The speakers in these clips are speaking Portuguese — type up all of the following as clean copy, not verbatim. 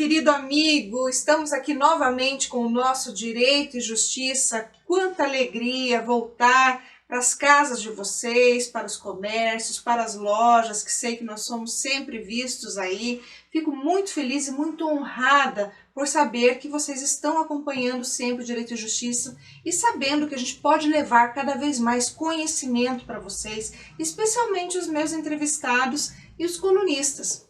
querido amigo, estamos aqui novamente com o nosso Direito e Justiça. Quanta alegria voltar para as casas de vocês, para os comércios, para as lojas, que sei que nós somos sempre vistos aí. Fico muito feliz e muito honrada por saber que vocês estão acompanhando sempre o Direito e Justiça e sabendo que a gente pode levar cada vez mais conhecimento para vocês, especialmente os meus entrevistados e os colunistas.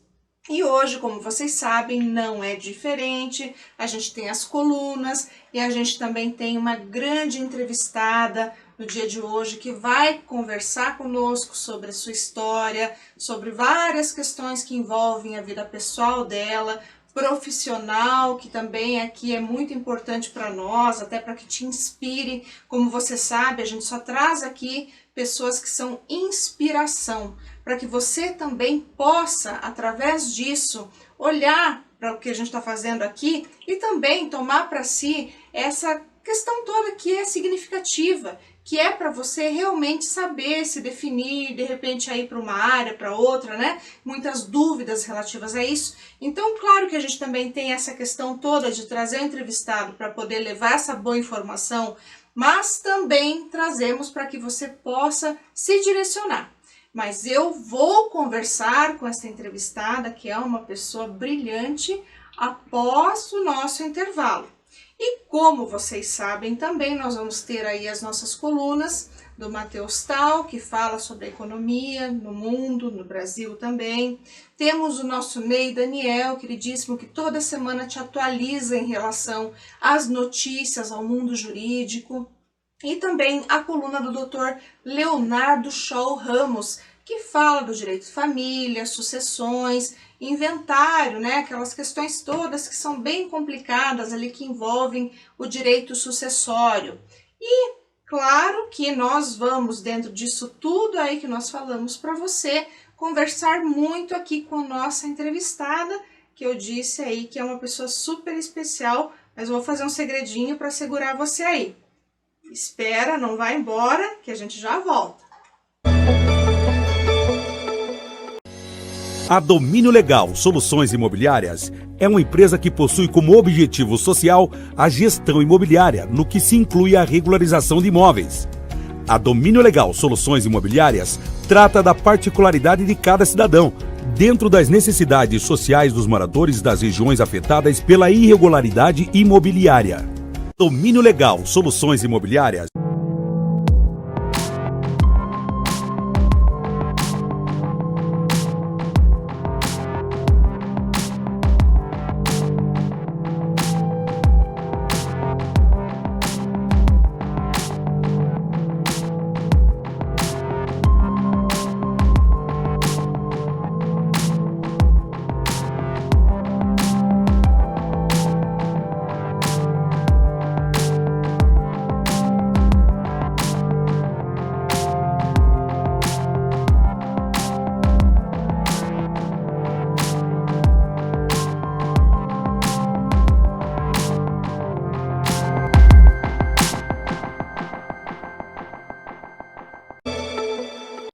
E hoje, como vocês sabem, não é diferente. A gente tem as colunas e a gente também tem uma grande entrevistada no dia de hoje que vai conversar conosco sobre a sua história, sobre várias questões que envolvem a vida pessoal dela, profissional, que também aqui é muito importante para nós, até para que te inspire. Como você sabe, a gente só traz aqui pessoas que são inspiração, para que você também possa, através disso, olhar para o que a gente está fazendo aqui e também tomar para si essa questão toda que é significativa, que é para você realmente saber se definir, de repente ir para uma área, para outra, né? Muitas dúvidas relativas a isso. Então, claro que a gente também tem essa questão toda de trazer o entrevistado para poder levar essa boa informação, mas também trazemos para que você possa se direcionar. Mas eu vou conversar com essa entrevistada, que é uma pessoa brilhante, após o nosso intervalo. E como vocês sabem também, nós vamos ter aí as nossas colunas do Matheus Tal, que fala sobre a economia no mundo, no Brasil também. Temos o nosso Ney Daniel, queridíssimo, que toda semana te atualiza em relação às notícias, ao mundo jurídico. E também a coluna do Dr. Leonardo Scholl Ramos, que fala do direito de família, sucessões, inventário, né? Aquelas questões todas que são bem complicadas ali, que envolvem o direito sucessório. E claro que nós vamos, dentro disso tudo aí que nós falamos para você, conversar muito aqui com a nossa entrevistada, que eu disse aí que é uma pessoa super especial, mas eu vou fazer um segredinho para segurar você aí. Espera, não vai embora, que a gente já volta. A Domínio Legal Soluções Imobiliárias é uma empresa que possui como objetivo social a gestão imobiliária, no que se inclui a regularização de imóveis. A Domínio Legal Soluções Imobiliárias trata da particularidade de cada cidadão, dentro das necessidades sociais dos moradores das regiões afetadas pela irregularidade imobiliária. Domínio Legal Soluções Imobiliárias.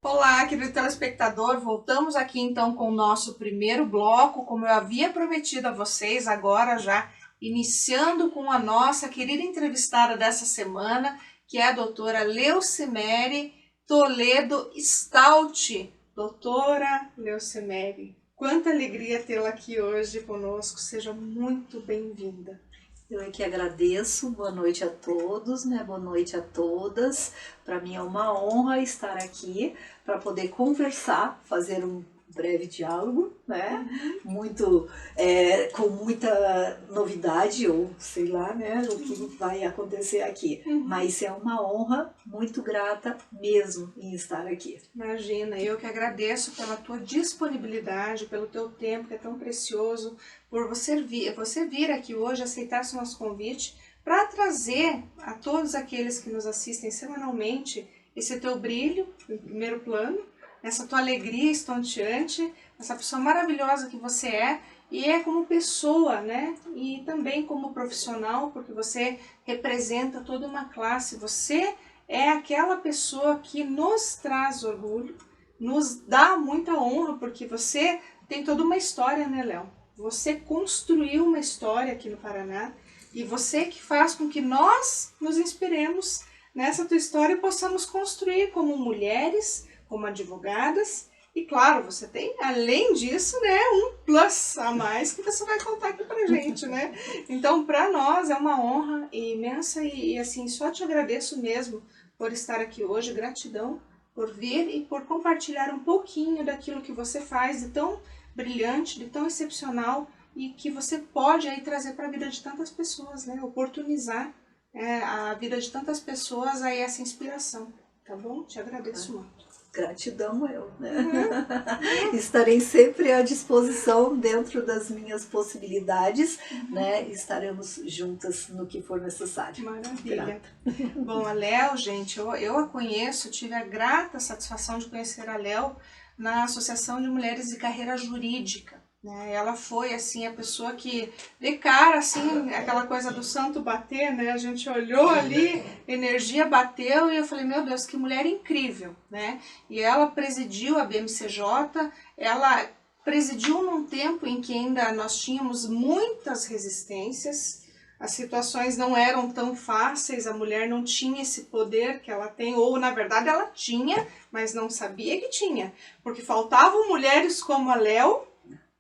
Olá, querido telespectador, voltamos aqui então com o nosso primeiro bloco, como eu havia prometido a vocês, agora já iniciando com a nossa querida entrevistada dessa semana, que é a doutora Leucimere Toledo Stout. Doutora Leucimere, quanta alegria tê-la aqui hoje conosco, seja muito bem-vinda. Eu é que agradeço, boa noite a todos, né? Boa noite a todas. Para mim é uma honra estar aqui para poder conversar, fazer um breve diálogo, né? Muito, com muita novidade, ou sei lá, né? O que vai acontecer aqui. Mas é uma honra, muito grata mesmo em estar aqui. Imagina, eu que agradeço pela tua disponibilidade, pelo teu tempo que é tão precioso, por você vir aqui hoje, aceitar esse nosso convite para trazer a todos aqueles que nos assistem semanalmente esse teu brilho em primeiro plano, essa tua alegria estonteante, essa pessoa maravilhosa que você é, e é como pessoa, né? E também como profissional, porque você representa toda uma classe, você é aquela pessoa que nos traz orgulho, nos dá muita honra, porque você tem toda uma história, né, Léo? Você construiu uma história aqui no Paraná e você que faz com que nós nos inspiremos nessa tua história e possamos construir como mulheres, como advogadas. E claro, você tem, além disso, né, um plus a mais que você vai contar aqui pra gente, né? Então, para nós é uma honra imensa e assim, só te agradeço mesmo por estar aqui hoje, gratidão por vir e por compartilhar um pouquinho daquilo que você faz de tão brilhante, de tão excepcional e que você pode aí trazer para a vida de tantas pessoas, né? Oportunizar a vida de tantas pessoas aí essa inspiração, tá bom? Te agradeço muito. Gratidão eu, né? Estarei sempre à disposição dentro das minhas possibilidades, né? Estaremos juntas no que for necessário. Maravilha. Bom, a Léo, gente, eu a conheço, tive a grata satisfação de conhecer a Léo na Associação de Mulheres de Carreira Jurídica. Né? Ela foi, assim, a pessoa que, de cara, assim, aquela coisa do santo bater, né? A gente olhou ali, energia bateu e eu falei, meu Deus, que mulher incrível, né? E ela presidiu a BMCJ, ela presidiu num tempo em que ainda nós tínhamos muitas resistências, as situações não eram tão fáceis, a mulher não tinha esse poder que ela tem, ou na verdade ela tinha, mas não sabia que tinha, porque faltavam mulheres como a Léo,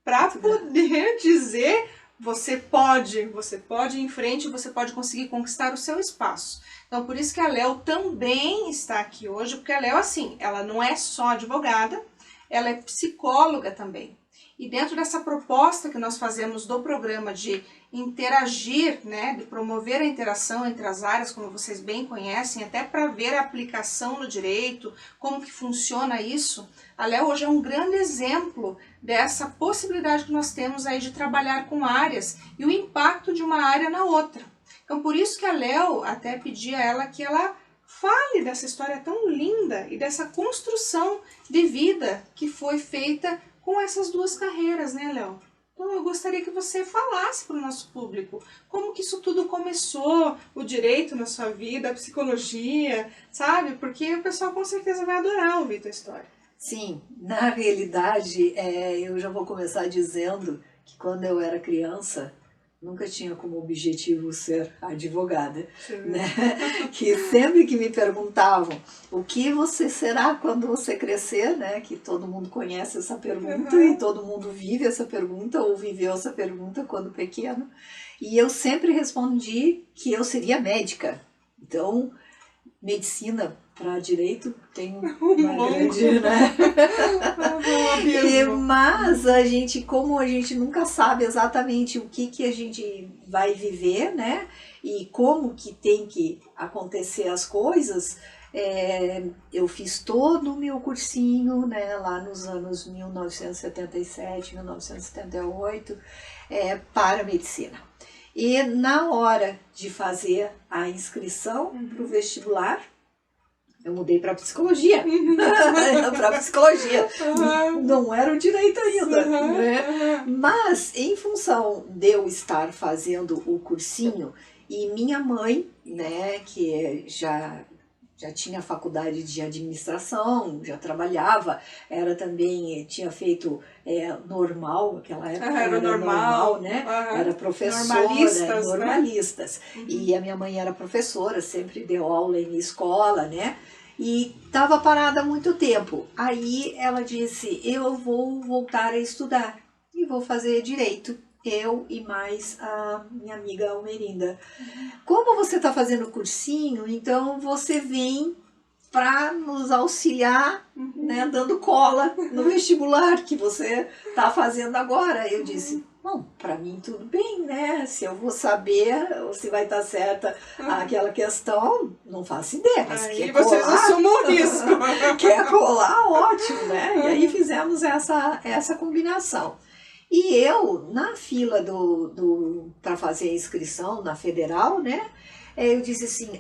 para poder dizer, você pode ir em frente, você pode conseguir conquistar o seu espaço. Então, por isso que a Léo também está aqui hoje, porque a Léo, assim, ela não é só advogada, ela é psicóloga também. E dentro dessa proposta que nós fazemos do programa de interagir, né, de promover a interação entre as áreas, como vocês bem conhecem, até para ver a aplicação no direito, como que funciona isso, a Léo hoje é um grande exemplo dessa possibilidade que nós temos aí de trabalhar com áreas e o impacto de uma área na outra. Então, por isso que a Léo até pedi a ela que ela fale dessa história tão linda e dessa construção de vida que foi feita com essas duas carreiras, né, Léo? Então eu gostaria que você falasse para o nosso público como que isso tudo começou, o direito na sua vida, a psicologia, sabe? Porque o pessoal com certeza vai adorar ouvir a tua história. Sim, na realidade, eu já vou começar dizendo que quando eu era criança, nunca tinha como objetivo ser advogada, né? Que sempre que me perguntavam o que você será quando você crescer, né? Que todo mundo conhece essa pergunta e todo mundo vive essa pergunta ou viveu essa pergunta quando pequeno. E eu sempre respondi que eu seria médica. Então, medicina para direito tem uma grande, né? Mas a gente, como a gente nunca sabe exatamente o que a gente vai viver, né? E como que tem que acontecer as coisas, eu fiz todo o meu cursinho, né? Lá nos anos 1977, 1978, para medicina. E na hora de fazer a inscrição para o vestibular, eu mudei para psicologia. Para psicologia. Não era o direito ainda. Né? Mas, em função de eu estar fazendo o cursinho, e minha mãe, né, que já tinha faculdade de administração, já trabalhava, também tinha feito normal, naquela época era normal, né? Era professora, normalistas. Né? E a minha mãe era professora, sempre deu aula em escola, né? E estava parada há muito tempo. Aí ela disse, eu vou voltar a estudar e vou fazer direito. Eu e mais a minha amiga Almerinda. Como você está fazendo cursinho, então você vem para nos auxiliar, né, dando cola no vestibular que você está fazendo agora. Eu disse, bom, para mim tudo bem, né? Se eu vou saber ou se vai estar certa aquela questão, não faço ideia. Mas aí quer vocês colar, assumam o risco. Quer colar, ótimo, né? E aí fizemos essa combinação. E eu, na fila para fazer a inscrição na federal, né? Eu disse assim,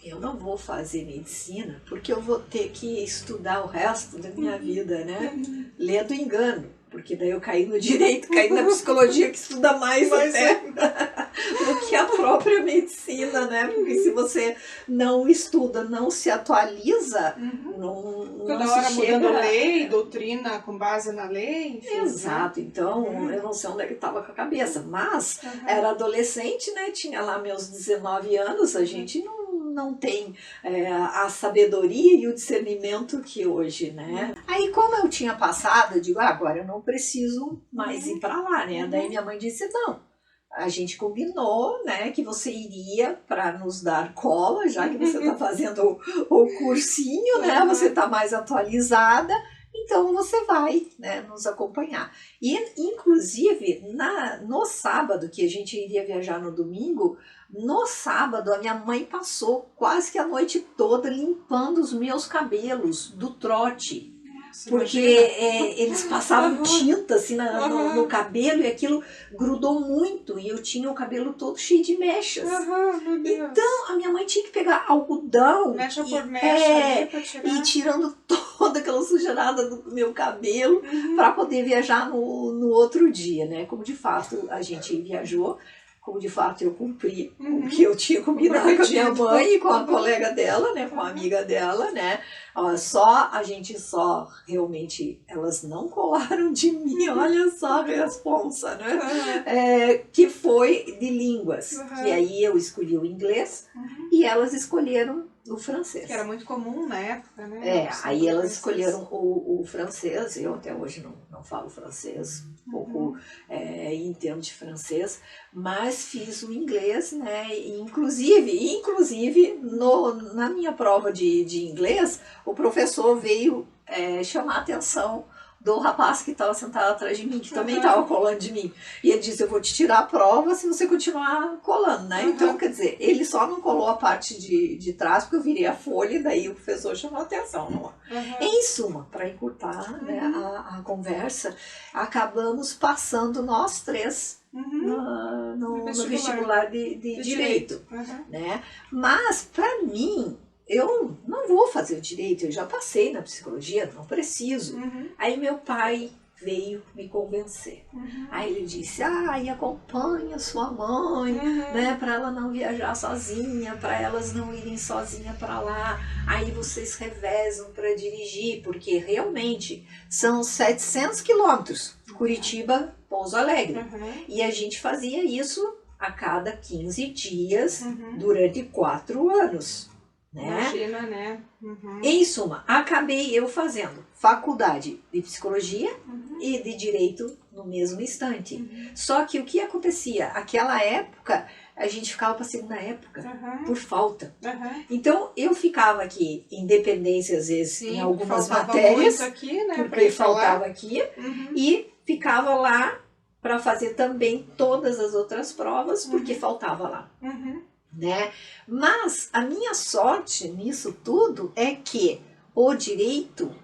eu não vou fazer medicina porque eu vou ter que estudar o resto da minha vida, né? Lendo engano, porque daí eu caí no direito, caí na psicologia que estuda mais até do que a própria medicina, né? Porque se você não estuda, não se atualiza, não Toda se hora chega... mudando lei, doutrina com base na lei, enfim. Exato, né? então eu não sei onde é que estava com a cabeça, mas era adolescente, né? Tinha lá meus 19 anos, a gente não tem a sabedoria e o discernimento que hoje, né? Aí como eu tinha passado, eu digo, agora eu não preciso mais ir para lá, né? Daí minha mãe disse, não, a gente combinou, né, que você iria para nos dar cola, já que você está fazendo o cursinho, né? Você está mais atualizada. Então você vai, né, nos acompanhar. E inclusive no sábado, que a gente iria viajar no domingo, no sábado a minha mãe passou quase que a noite toda limpando os meus cabelos do trote. Porque eles passavam tinta assim no cabelo e aquilo grudou muito e eu tinha o cabelo todo cheio de mechas. Então a minha mãe tinha que pegar algodão mecha por mecha pra tirar. E tirando toda aquela sujeirada do meu cabelo para poder viajar no outro dia, né? Como de fato a gente viajou. Como de fato eu cumpri o que eu tinha combinado com a minha mãe e com a colega dela, né, com a amiga dela, né, a gente realmente, elas não colaram de mim, olha só a responsa, né, que foi de línguas, que aí eu escolhi o inglês e elas escolheram o francês. Que era muito comum na época, né? Aí elas escolheram o francês, eu até hoje não falo francês, pouco entendo de francês, mas fiz o inglês, né? E inclusive na minha prova de inglês, o professor veio chamar a atenção do rapaz que estava sentado atrás de mim, que também estava colando de mim. E ele disse, eu vou te tirar a prova se você continuar colando, né? Então, quer dizer, ele só não colou a parte de trás, porque eu virei a folha, e daí o professor chamou a atenção. Não? Em suma, para encurtar né, a conversa, acabamos passando nós três no vestibular de Direito. Né? Mas, para mim, eu não vou fazer o direito, eu já passei na psicologia, não preciso. Aí meu pai veio me convencer. Aí ele disse, e acompanha sua mãe, né, para ela não viajar sozinha, para elas não irem sozinha para lá. Aí vocês revezam para dirigir, porque realmente são 700 quilômetros, Curitiba, Pouso Alegre. E a gente fazia isso a cada 15 dias durante 4 anos. Né? Imagina, né? Em suma, acabei eu fazendo faculdade de psicologia e de direito no mesmo instante. Só que o que acontecia? Aquela época, a gente ficava para a segunda época, por falta. Então, eu ficava aqui em dependência, às vezes, em algumas matérias, aqui, né, porque faltava aqui, e ficava lá para fazer também todas as outras provas, porque faltava lá. Né? Mas a minha sorte nisso tudo é que o direito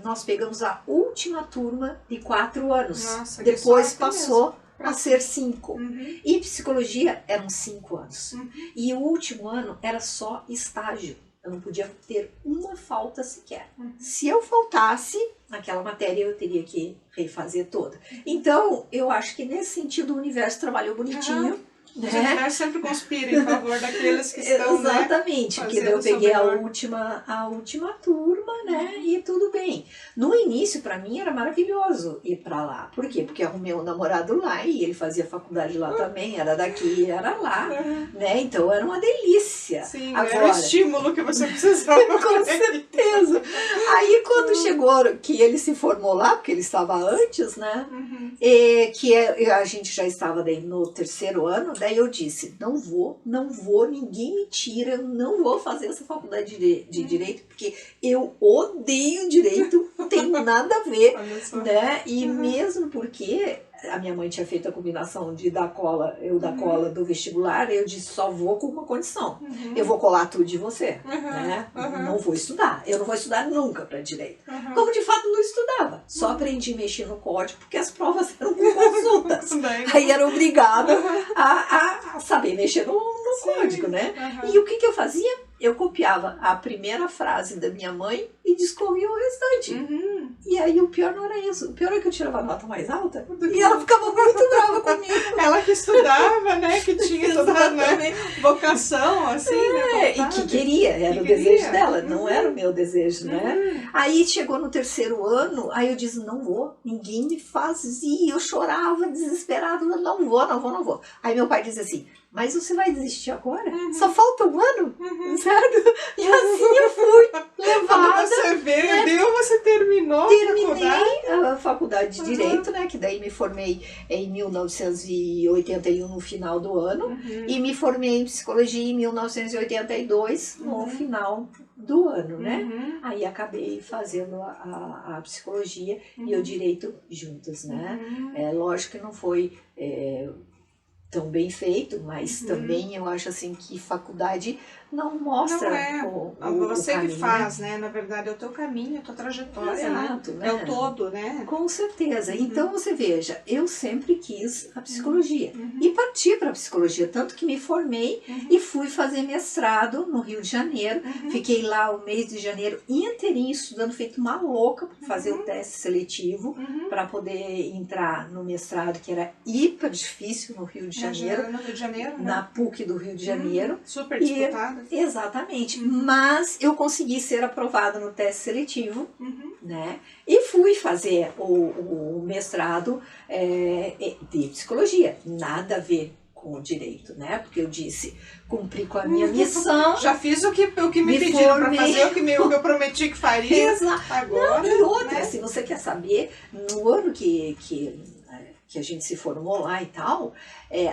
nós pegamos a última turma de 4 anos. Nossa, depois passou a ser 5. E psicologia eram 5 anos. E o último ano era só estágio. Eu não podia ter uma falta sequer. Se eu faltasse naquela matéria, eu teria que refazer toda. Então, eu acho que nesse sentido o universo trabalhou bonitinho. Os universos sempre conspiram em favor daqueles que estão, exatamente, porque daí eu peguei a última turma, né, e tudo bem. No início, para mim, era maravilhoso ir para lá. Por quê? Porque arrumei um namorado lá e ele fazia faculdade lá também, era daqui, era lá, né, então era uma delícia. Sim, agora, era o estímulo que você precisava. Com certeza. Aí, quando chegou que ele se formou lá, porque ele estava antes, né, que a gente já estava daí no 3º ano, daí eu disse, não vou, ninguém me tira, eu não vou fazer essa faculdade de Direito, porque eu odeio Direito, não tem nada a ver, né? E mesmo porque a minha mãe tinha feito a combinação de dar cola, dar cola do vestibular, eu disse, só vou com uma condição, eu vou colar tudo de você, né? Não vou estudar, eu não vou estudar nunca para Direito. Como de fato não estudava, só aprendi a mexer no código, porque as provas eram com consultas, aí era obrigada a saber mexer no código, né? E o que eu fazia? Eu copiava a primeira frase da minha mãe e discorria o restante. E aí o pior não era isso. O pior é que eu tirava a nota mais alta e ela ficava muito brava comigo. Ela que estudava, né? Que tinha toda essa, né, vocação, assim, né? E que queria, era o desejo dela, não era o meu desejo, né? Aí chegou no terceiro ano, aí eu disse, não vou, ninguém me fazia, eu chorava desesperada, não vou. Aí meu pai disse assim, mas você vai desistir agora? Só falta um ano, certo? E assim eu fui levada. Quando você veio, você terminou Terminei a faculdade de Direito, né? Que daí me formei em 1981 no final do ano e me formei em Psicologia em 1982 no final do ano, né? Aí acabei fazendo a Psicologia e o Direito juntos, né? Lógico que não foi tão bem feito, mas também eu acho assim que faculdade não mostra você o caminho, que faz, né? Na verdade é o teu caminho, a tua trajetória, exato, né? É o todo, né? Com certeza. Então você veja, eu sempre quis a psicologia e parti para a psicologia, tanto que me formei e fui fazer mestrado no Rio de Janeiro. Fiquei lá o mês de janeiro inteirinho estudando, feito uma louca para fazer o teste seletivo para poder entrar no mestrado, que era hiper difícil no Rio de Janeiro. No Rio de Janeiro, né? Na PUC do Rio de Janeiro. Super disputada. Exatamente. Mas eu consegui ser aprovada no teste seletivo, né? E fui fazer o mestrado de psicologia. Nada a ver com o direito, né? Porque eu disse, cumpri com a minha missão. Já fiz o que me pediram para fazer, o que eu prometi que faria. Exato. Agora, não, e outra, né? Se você quer saber, no ano que a gente se formou lá e tal,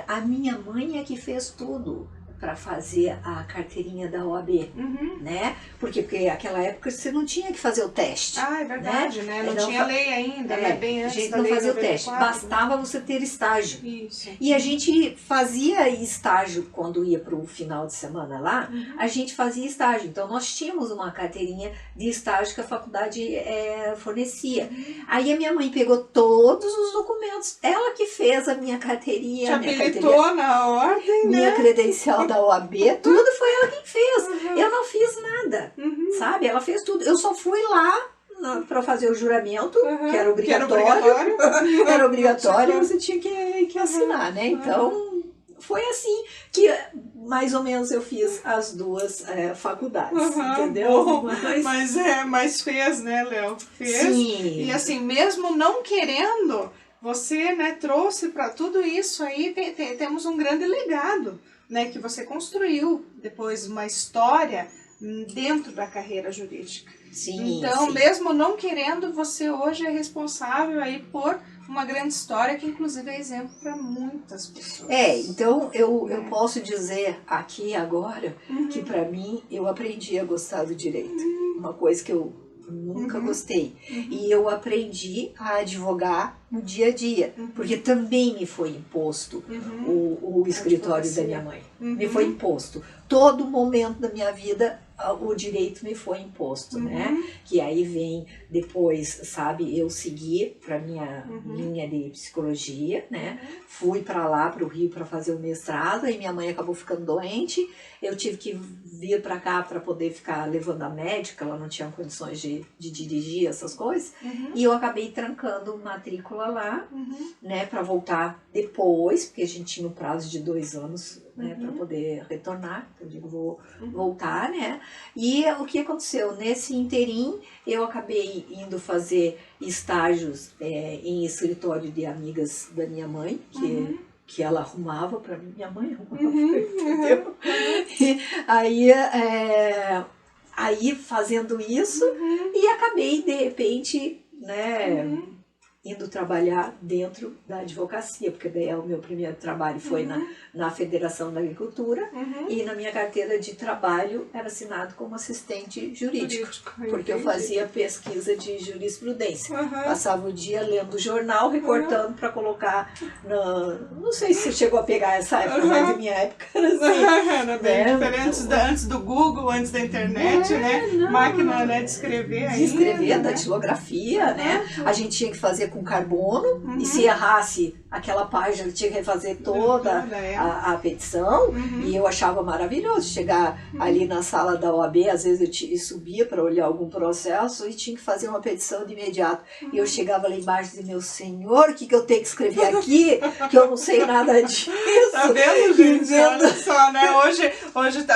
a minha mãe é que fez tudo para fazer a carteirinha da OAB, né? Porque naquela época você não tinha que fazer o teste. Ah, é verdade, né? Não tinha lei ainda, né? Bem antes a gente da não lei fazia o 94, teste, bastava você ter estágio. Isso. E a gente fazia estágio quando ia para o final de semana lá, a gente fazia estágio. Então nós tínhamos uma carteirinha de estágio que a faculdade fornecia. Aí a minha mãe pegou todos os documentos, ela que fez a minha carteirinha. Te habilitou na ordem, né? Minha credencial da OAB, tudo foi ela quem fez. Eu não fiz nada, sabe? Ela fez tudo. Eu só fui lá para fazer o juramento, que era obrigatório. Era obrigatório, você tinha que assinar, né? Então, foi assim que mais ou menos eu fiz as duas faculdades, entendeu? Mas fez, né, Léo? Fez. Sim. E assim, mesmo não querendo, você, né, trouxe para tudo isso aí, temos um grande legado, né, que você construiu depois uma história dentro da carreira jurídica. Sim, então, sim. mesmo não querendo, você hoje é responsável aí por uma grande história que inclusive é exemplo para muitas pessoas. Então eu posso dizer aqui agora que para mim eu aprendi a gostar do direito. Uma coisa que eu nunca gostei. E eu aprendi a advogar no dia a dia, porque também me foi imposto o escritório da minha mãe. Me foi imposto. Todo momento da minha vida o direito me foi imposto, né? Que aí vem depois, sabe, eu segui para minha linha de psicologia, né? Fui para lá, para o Rio, para fazer o mestrado, aí minha mãe acabou ficando doente, eu tive que vir para cá para poder ficar levando a médica, ela não tinha condições de dirigir essas coisas, e eu acabei trancando matrícula lá, né, para voltar depois, porque a gente tinha um prazo de 2 anos, né, para poder retornar, eu digo, vou voltar, né, e o que aconteceu? Nesse interim, eu acabei indo fazer estágios em escritório de amigas da minha mãe, que ela arrumava para mim, minha mãe arrumava, entendeu? E aí fazendo isso, e acabei, de repente, né, indo trabalhar dentro da advocacia, porque daí o meu primeiro trabalho foi na Federação da Agricultura, e na minha carteira de trabalho era assinado como assistente jurídico, porque eu fazia pesquisa de jurisprudência. Passava o dia lendo o jornal, recortando para colocar não sei se você chegou a pegar essa época, mas na minha época era assim. Era bem diferente antes do Google, antes da internet, né? Máquina, né, de escrever ainda. De escrever, né? datilografia, né? A gente tinha que fazer com carbono, e se errasse, aquela página, ele tinha que refazer toda a petição, e eu achava maravilhoso chegar ali na sala da OAB, às vezes eu subia para olhar algum processo e tinha que fazer uma petição de imediato. E eu chegava lá embaixo e dizia, meu senhor, o que eu tenho que escrever aqui? Que eu não sei nada disso. Tá vendo, gente? Olha só, né? Hoje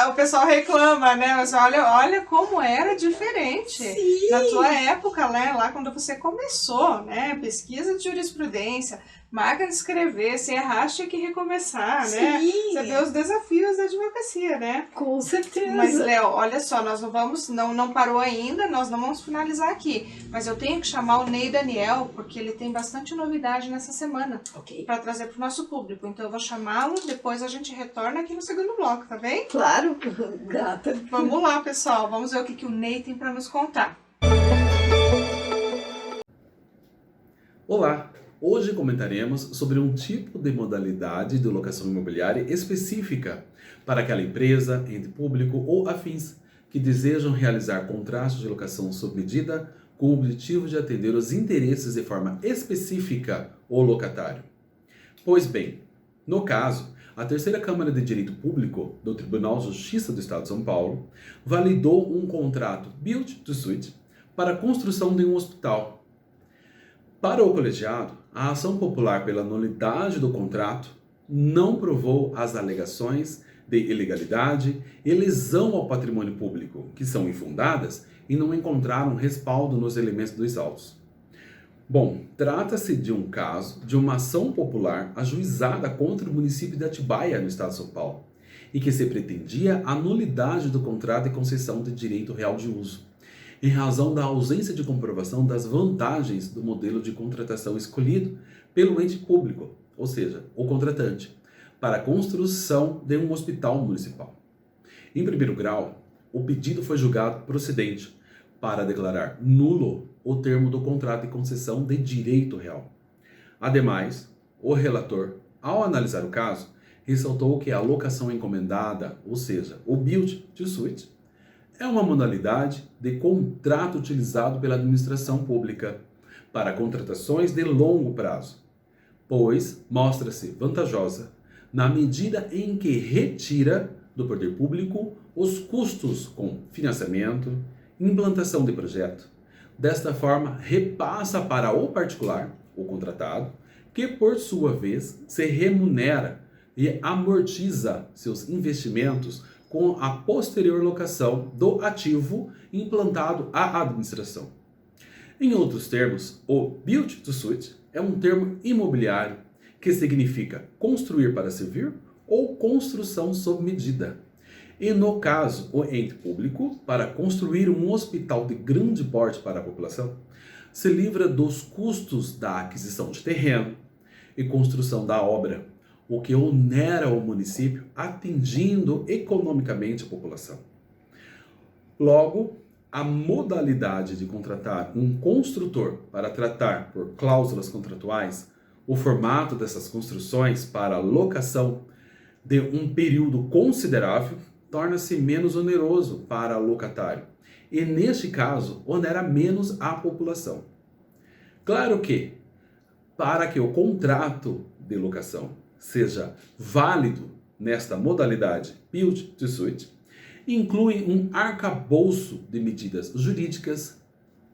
o pessoal reclama, né? Mas olha como era diferente. Sim. Na tua época, né? Lá quando você começou, né? Pesquisa de jurisprudência, máquina de escrever, se errar, tinha que recomeçar, né? Sim. Você vê os desafios da advocacia, né? Com certeza. Mas, Léo, olha só, nós não parou ainda, nós não vamos finalizar aqui. Mas eu tenho que chamar o Ney Daniel, porque ele tem bastante novidade nessa semana para trazer para o nosso público. Então eu vou chamá-lo, depois a gente retorna aqui no segundo bloco, tá bem? Claro, gata. Vamos lá, pessoal, vamos ver o que o Ney tem para nos contar. Olá! Hoje comentaremos sobre um tipo de modalidade de locação imobiliária específica para aquela empresa, ente público ou afins que desejam realizar contratos de locação sob medida com o objetivo de atender os interesses de forma específica o locatário. Pois bem, no caso, a Terceira Câmara de Direito Público do Tribunal de Justiça do Estado de São Paulo validou um contrato Build to Suit para a construção de um hospital. Para o colegiado, a ação popular pela nulidade do contrato não provou as alegações de ilegalidade e lesão ao patrimônio público, que são infundadas e não encontraram respaldo nos elementos dos autos. Bom, trata-se de um caso de uma ação popular ajuizada contra o município de Atibaia, no estado de São Paulo, e que se pretendia a nulidade do contrato de concessão de direito real de uso, em razão da ausência de comprovação das vantagens do modelo de contratação escolhido pelo ente público, ou seja, o contratante, para a construção de um hospital municipal. Em primeiro grau, o pedido foi julgado procedente para declarar nulo o termo do contrato de concessão de direito real. Ademais, o relator, ao analisar o caso, ressaltou que a locação encomendada, ou seja, o Build to Suit, é uma modalidade de contrato utilizado pela administração pública para contratações de longo prazo, pois mostra-se vantajosa na medida em que retira do poder público os custos com financiamento, implantação de projeto. Desta forma, repassa para o particular, o contratado, que por sua vez se remunera e amortiza seus investimentos com a posterior locação do ativo implantado à administração. Em outros termos, o Build to Suit é um termo imobiliário que significa construir para servir ou construção sob medida. E no caso, o ente público, para construir um hospital de grande porte para a população, se livra dos custos da aquisição de terreno e construção da obra, o que onera o município, atingindo economicamente a população. Logo, a modalidade de contratar um construtor para tratar por cláusulas contratuais o formato dessas construções para locação de um período considerável torna-se menos oneroso para o locatário e, neste caso, onera menos a população. Claro que, para que o contrato de locação seja válido nesta modalidade Build to Suit, inclui um arcabouço de medidas jurídicas,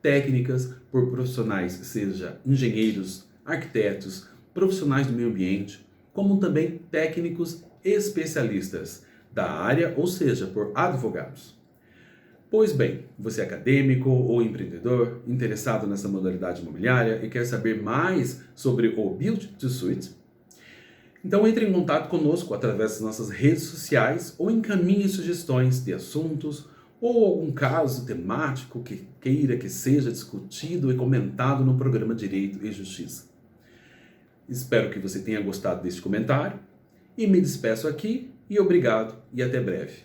técnicas por profissionais, seja engenheiros, arquitetos, profissionais do meio ambiente, como também técnicos especialistas da área, ou seja, por advogados. Pois bem, você é acadêmico ou empreendedor interessado nessa modalidade imobiliária e quer saber mais sobre o Build to Suit? Então entre em contato conosco através das nossas redes sociais ou encaminhe sugestões de assuntos ou algum caso temático que queira que seja discutido e comentado no programa Direito e Justiça. Espero que você tenha gostado deste comentário e me despeço aqui e obrigado e até breve.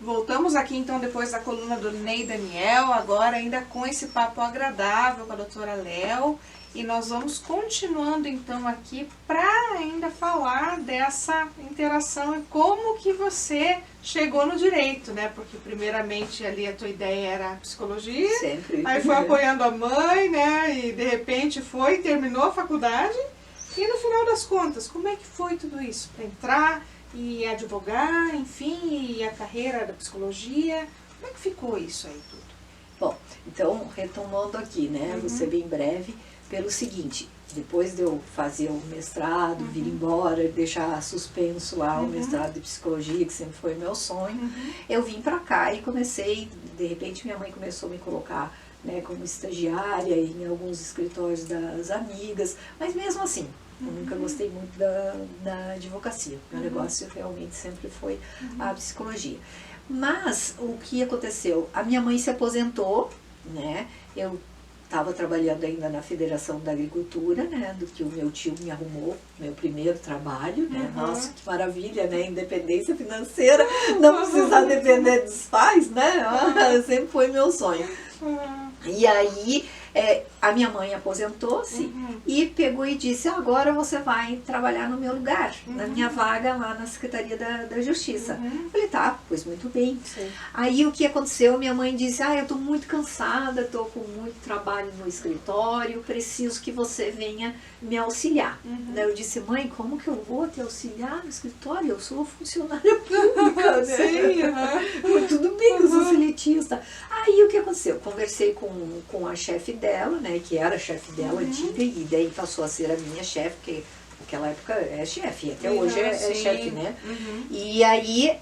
Voltamos Voltamos aqui então depois da coluna do Ney Daniel, agora ainda com esse papo agradável com a doutora Léo. E nós vamos continuando então aqui para ainda falar dessa interação e como que você chegou no direito, né? Porque primeiramente ali a tua ideia era a psicologia, Sempre. aí foi apoiando a mãe, né? E de repente foi, terminou a faculdade. E no final das contas, como é que foi tudo isso? Para entrar e advogar, enfim, e a carreira da psicologia, como é que ficou isso aí tudo? Bom, então retomando aqui, né? Vou ser bem breve. Pelo seguinte, depois de eu fazer o mestrado, vir embora, deixar suspenso lá o mestrado de psicologia, que sempre foi meu sonho, eu vim pra cá e comecei, de repente minha mãe começou a me colocar, né, como estagiária em alguns escritórios das amigas, mas mesmo assim, eu nunca gostei muito da advocacia, meu negócio realmente sempre foi a psicologia. Mas o que aconteceu? A minha mãe se aposentou, né, eu estava trabalhando ainda na Federação da Agricultura, né, do que o meu tio me arrumou, meu primeiro trabalho, né, nossa, que maravilha, né, independência financeira, não precisar depender dos pais, né, sempre foi meu sonho. E aí, a minha mãe aposentou-se e pegou e disse, agora você vai trabalhar no meu lugar, na minha vaga lá na Secretaria da Justiça. Falei, tá, pois muito bem. Sim. Aí o que aconteceu, minha mãe disse, eu estou muito cansada, estou com muito trabalho no escritório, preciso que você venha me auxiliar. Daí eu disse, mãe, como que eu vou te auxiliar no escritório? Eu sou funcionária pública, né? Sim, Tudo bem, eu sou seletista. Aí o que aconteceu? Conversei com a chefe dela, né, que era a chefe dela antiga, e daí passou a ser a minha chefe, porque naquela época é chefe, até hoje é chefe, né? E aí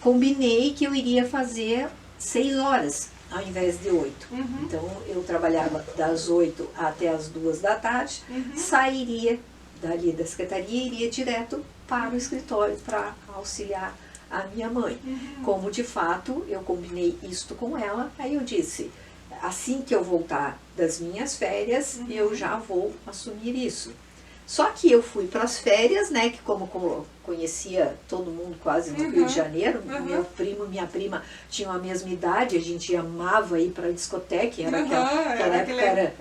combinei que eu iria fazer 6 horas ao invés de 8. Então eu trabalhava das 8 até as 2 da tarde, sairia dali da secretaria e iria direto para o escritório para auxiliar a minha mãe. Como de fato eu combinei isto com ela, aí eu disse, assim que eu voltar das minhas férias, eu já vou assumir isso. Só que eu fui para as férias, né, que como conhecia todo mundo quase no Rio de Janeiro, meu primo, minha prima tinham a mesma idade, a gente amava ir para a discoteca, era aquela época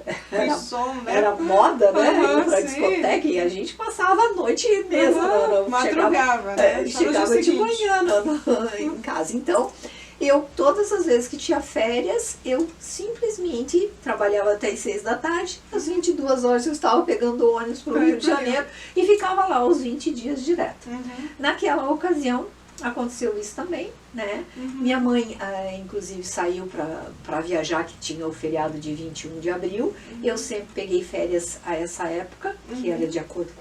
era moda, né, ir para a discoteca, e a gente passava a noite mesmo. Madrugava, né? Chegava de manhã em casa, então... Eu, todas as vezes que tinha férias, eu simplesmente trabalhava até as 6 da tarde, às 22 horas eu estava pegando o ônibus para o Rio de Janeiro e ficava lá os 20 dias direto. Naquela ocasião, aconteceu isso também, né? Minha mãe, inclusive, saiu para viajar, que tinha o feriado de 21 de abril. Eu sempre peguei férias a essa época, que era de acordo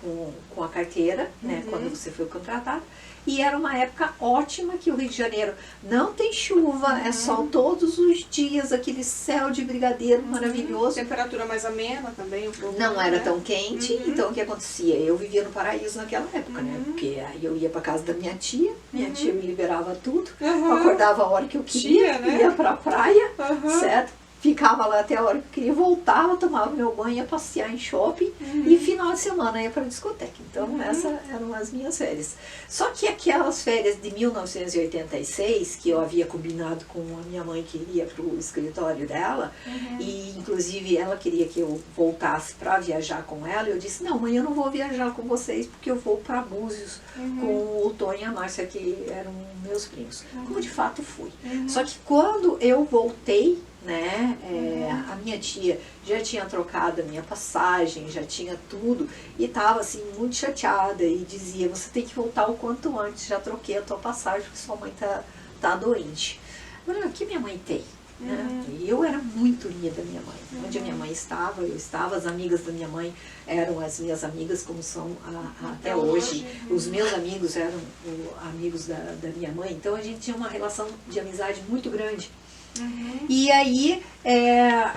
com a carteira, né? Quando você foi contratado. E era uma época ótima, que o Rio de Janeiro não tem chuva, é sol todos os dias, aquele céu de brigadeiro maravilhoso. Temperatura mais amena também, um pouco. Não era tão quente, então o que acontecia? Eu vivia no paraíso naquela época, né? Porque aí eu ia para casa da minha tia me liberava tudo, acordava a hora que eu queria, né? Ia para a praia, certo? Ficava lá até a hora que eu queria, voltava, tomava meu banho, ia passear em shopping e final de semana ia para a discoteca. Então essas eram as minhas férias. Só que aquelas férias de 1986, que eu havia combinado com a minha mãe que iria para o escritório dela, e inclusive ela queria que eu voltasse para viajar com ela, eu disse, não mãe, eu não vou viajar com vocês porque eu vou para Búzios com o Tony e a Márcia, que eram meus primos. Como de fato fui. Só que quando eu voltei, né, a minha tia já tinha trocado a minha passagem, já tinha tudo, e estava assim muito chateada e dizia, você tem que voltar o quanto antes, já troquei a tua passagem porque sua mãe tá doente. Agora, o que minha mãe tem? Né? E eu era muito unida da minha mãe. Onde a minha mãe estava, eu estava, as amigas da minha mãe eram as minhas amigas, como são até hoje. Os meus amigos eram amigos da minha mãe, então a gente tinha uma relação de amizade muito grande. E aí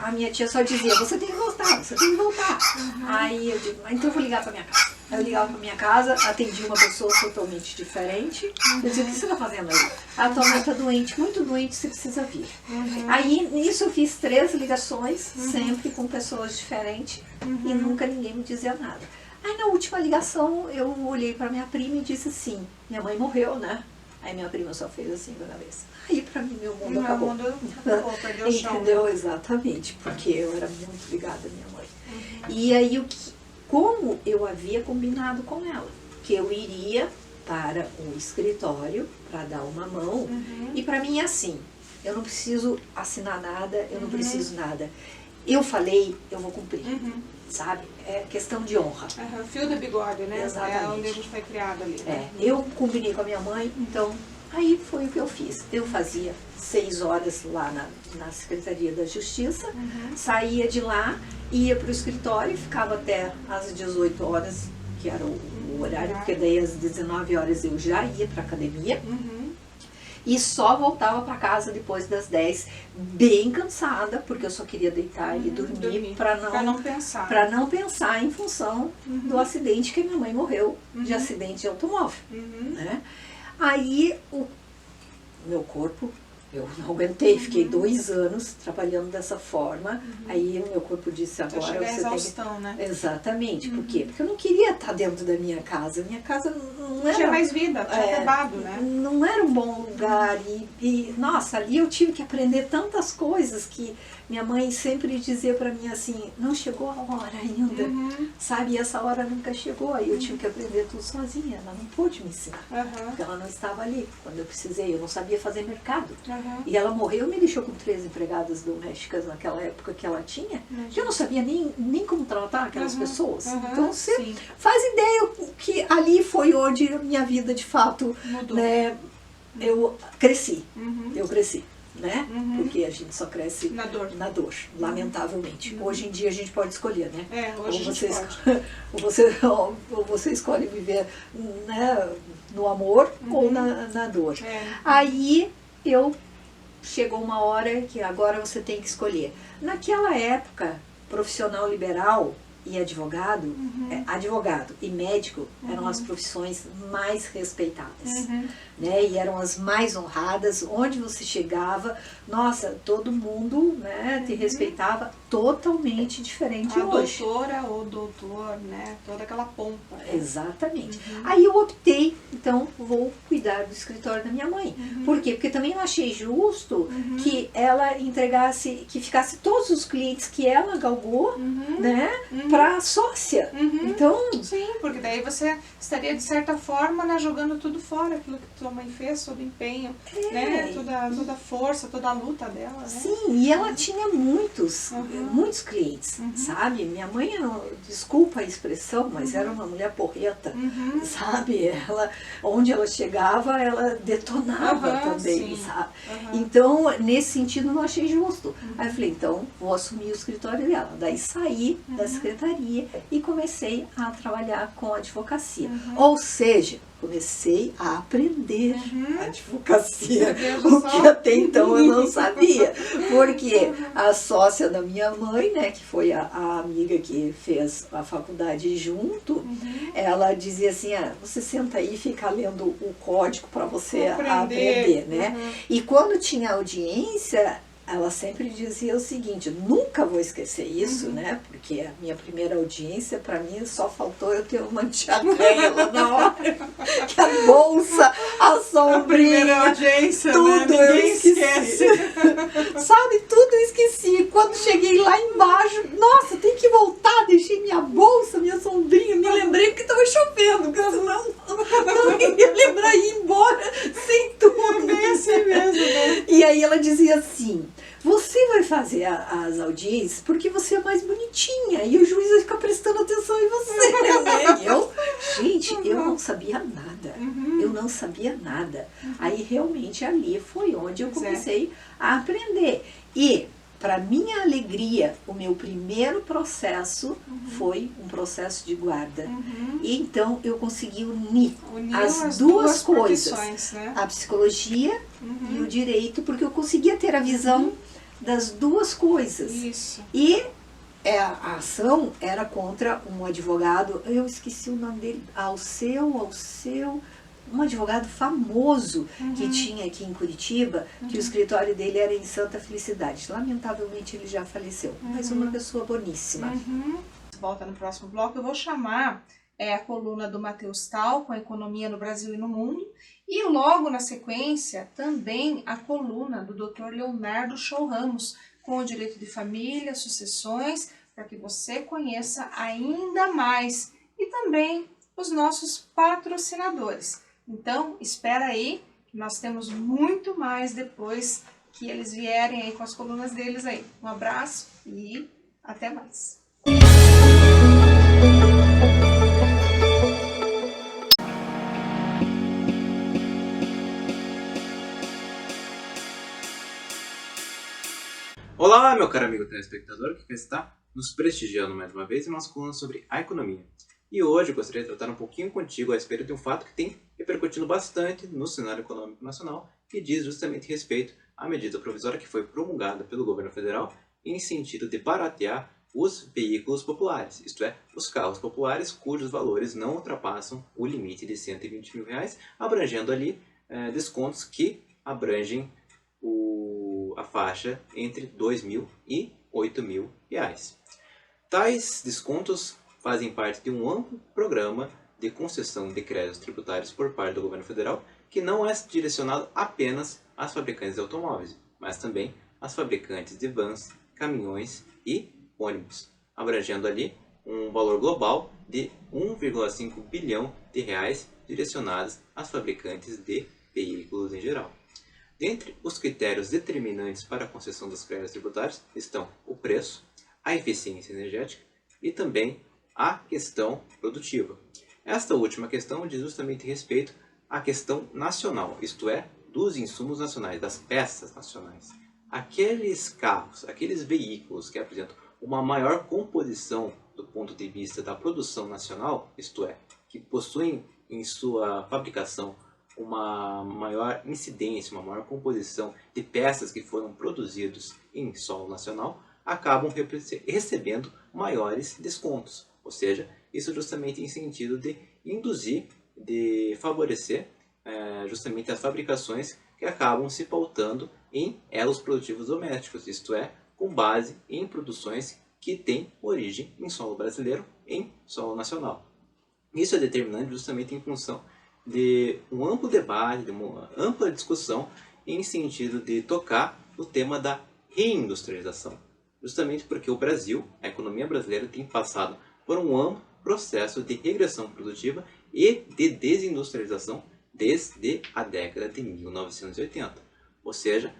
a minha tia só dizia, você tem que voltar, você tem que voltar. Aí eu digo, então eu vou ligar para minha casa. Aí eu ligava para minha casa, atendi uma pessoa totalmente diferente. Eu dizia, o que você está fazendo aí? A tua mãe está doente, muito doente, você precisa vir. Aí nisso eu fiz 3 ligações, sempre com pessoas diferentes, e nunca ninguém me dizia nada. Aí na última ligação eu olhei para minha prima e disse assim, minha mãe morreu, né? Aí minha prima só fez assim com a cabeça. Aí pra mim meu mundo Meu acabou. mundo acabou, perdeu o chão. Entendeu? Exatamente, porque eu era muito ligada à minha mãe. E aí, como eu havia combinado com ela, que eu iria para o escritório para dar uma mão, e para mim é assim, eu não preciso assinar nada, eu não preciso nada. Eu falei, eu vou cumprir, sabe? É questão de honra. Fio do bigode, né? Exatamente. É onde a gente foi criado ali. Né? Eu combinei com a minha mãe, então aí foi o que eu fiz. Eu fazia 6 horas lá na Secretaria da Justiça, saía de lá, ia para o escritório, ficava até às 18 horas, que era o horário, porque daí às 19 horas eu já ia para a academia. E só voltava para casa depois das 10, bem cansada, porque eu só queria deitar e dormir para não pensar em função do acidente que minha mãe morreu, de acidente de automóvel. Né? Aí o meu corpo, eu não aguentei, fiquei 2 anos trabalhando dessa forma. Aí o meu corpo disse, agora você exaustão, tem que... né? Exatamente, por quê? Porque eu não queria estar dentro da minha casa. Minha casa não era... tinha mais vida, tinha acabado, né? Não era um bom lugar e, nossa, ali eu tive que aprender tantas coisas que minha mãe sempre dizia pra mim assim, não chegou a hora ainda, sabe? E essa hora nunca chegou, aí eu tive que aprender tudo sozinha, ela não pôde me ensinar, porque ela não estava ali quando eu precisei, eu não sabia fazer mercado. E ela morreu, me deixou com 3 empregadas domésticas naquela época que ela tinha, que eu não sabia nem como tratar aquelas pessoas. Então você faz ideia que ali foi onde a minha vida de fato, né, eu cresci, né? Porque a gente só cresce na dor, lamentavelmente. Hoje em dia a gente pode escolher, né? Hoje ou você escolhe viver, né, no amor ou na dor. Aí chegou uma hora que agora você tem que escolher. Naquela época, profissional liberal e advogado, advogado e médico eram as profissões mais respeitadas, né? E eram as mais honradas. Onde você chegava, nossa, todo mundo, né, te respeitava, totalmente diferente hoje. A doutora ou doutor, né? Toda aquela pompa. Exatamente. Aí eu optei, então vou cuidar do escritório da minha mãe. Por quê? Porque também eu achei justo que ela entregasse, que ficasse todos os clientes que ela galgou, né, para sócia. Então, sim, porque daí você estaria de certa forma, né, jogando tudo fora, aquilo que tua mãe fez, todo o empenho, né, toda a força, toda a luta dela, né? Sim, e ela tinha muitos clientes, sabe? Minha mãe, desculpa a expressão, mas era uma mulher porreta, sabe? Onde ela chegava, ela detonava também, sabe? Então, nesse sentido, eu não achei justo. Aí eu falei, então, vou assumir o escritório dela. Daí saí da secretaria e comecei a trabalhar com advocacia. Ou seja, comecei a aprender advocacia, o que até então eu não sabia, porque a sócia da minha mãe, né, que foi a amiga que fez a faculdade junto, ela dizia assim, você senta aí e fica lendo o código para você aprender, né? E quando tinha audiência, ela sempre dizia o seguinte, nunca vou esquecer isso, né? Porque a minha primeira audiência, para mim, só faltou eu ter uma enxaqueca lá na hora. Que a bolsa, a sombrinha, a primeira audiência, tudo né? eu esqueci. Sabe, tudo eu esqueci. Quando cheguei lá embaixo, nossa, tem que voltar, deixei minha bolsa, minha sombrinha, me lembrei porque estava chovendo, porque senão não ia lembrar e ir embora sem tudo. É bem assim mesmo, né? E aí ela dizia assim, você vai fazer as audiências porque você é mais bonitinha e o juiz vai ficar prestando atenção em você, né? Eu não sabia nada, eu não sabia nada. Aí realmente ali foi onde eu comecei a aprender. E, para minha alegria, o meu primeiro processo foi um processo de guarda. E então eu consegui unir as duas coisas, né? A psicologia e o direito, porque eu conseguia ter a visão das duas coisas. Isso. E a ação era contra um advogado, eu esqueci o nome dele, um advogado famoso que tinha aqui em Curitiba, que o escritório dele era em Santa Felicidade. Lamentavelmente ele já faleceu, mas uma pessoa boníssima. Volta no próximo bloco, eu vou chamar é a coluna do Matheus Tal, com a economia no Brasil e no mundo. E logo na sequência, também a coluna do Dr. Leonardo Show Ramos, com o direito de família, sucessões, para que você conheça ainda mais. E também os nossos patrocinadores. Então, espera aí, que nós temos muito mais depois que eles vierem aí com as colunas deles aí. Um abraço e até mais. Olá, meu caro amigo telespectador que está nos prestigiando mais uma vez em nossa coluna sobre a economia. E hoje eu gostaria de tratar um pouquinho contigo a respeito de um fato que tem repercutido bastante no cenário econômico nacional, que diz justamente respeito à medida provisória que foi promulgada pelo governo federal em sentido de baratear os veículos populares, isto é, os carros populares cujos valores não ultrapassam o limite de R$120 mil, abrangendo ali descontos que abrangem a faixa entre R$2.000 e R$8.000. Tais descontos fazem parte de um amplo programa de concessão de créditos tributários por parte do governo federal, que não é direcionado apenas às fabricantes de automóveis, mas também às fabricantes de vans, caminhões e ônibus, abrangendo ali um valor global de R$1,5 bilhão direcionados às fabricantes de veículos em geral. Dentre os critérios determinantes para a concessão dos créditos tributários estão o preço, a eficiência energética e também a questão produtiva. Esta última questão diz justamente respeito à questão nacional, isto é, dos insumos nacionais, das peças nacionais. Aqueles carros, aqueles veículos que apresentam uma maior composição do ponto de vista da produção nacional, isto é, que possuem em sua fabricação uma maior incidência, uma maior composição de peças que foram produzidos em solo nacional, acabam recebendo maiores descontos. Ou seja, isso justamente em sentido de induzir, de favorecer justamente as fabricações que acabam se pautando em elos produtivos domésticos, isto é, com base em produções que têm origem em solo brasileiro, em solo nacional. Isso é determinante justamente em função de um amplo debate, de uma ampla discussão em sentido de tocar no tema da reindustrialização. Justamente porque o Brasil, a economia brasileira, tem passado por um amplo processo de regressão produtiva e de desindustrialização desde a década de 1980. Ou seja,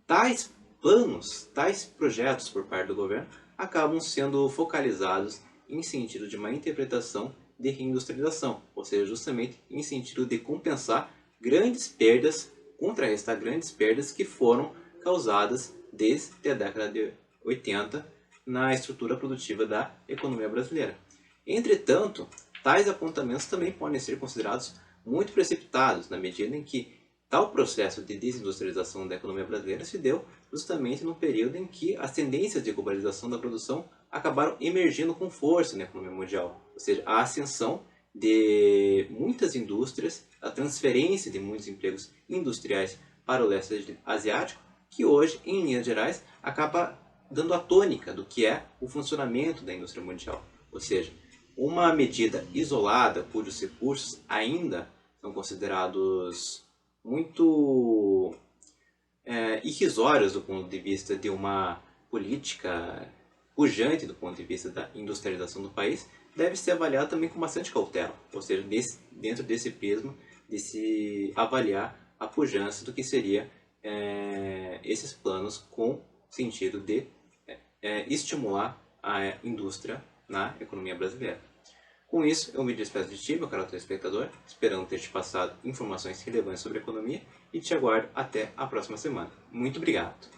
tais planos, tais projetos por parte do governo acabam sendo focalizados em sentido de uma interpretação de reindustrialização, ou seja, justamente em sentido de compensar grandes perdas, contrarrestar grandes perdas que foram causadas desde a década de 80 na estrutura produtiva da economia brasileira. Entretanto, tais apontamentos também podem ser considerados muito precipitados, na medida em que tal processo de desindustrialização da economia brasileira se deu justamente no período em que as tendências de globalização da produção acabaram emergindo com força na economia mundial, ou seja, a ascensão de muitas indústrias, a transferência de muitos empregos industriais para o leste asiático, que hoje, em linhas gerais, acaba dando a tônica do que é o funcionamento da indústria mundial. Ou seja, uma medida isolada, cujos recursos ainda são considerados muito irrisórios do ponto de vista de uma política pujante do ponto de vista da industrialização do país, deve ser avaliada também com bastante cautela. Ou seja, dentro desse prisma de se avaliar a pujança do que seria esses planos com sentido de estimular a indústria na economia brasileira. Com isso, eu me despeço de ti, meu caro telespectador, esperando ter te passado informações relevantes sobre a economia e te aguardo até a próxima semana. Muito obrigado!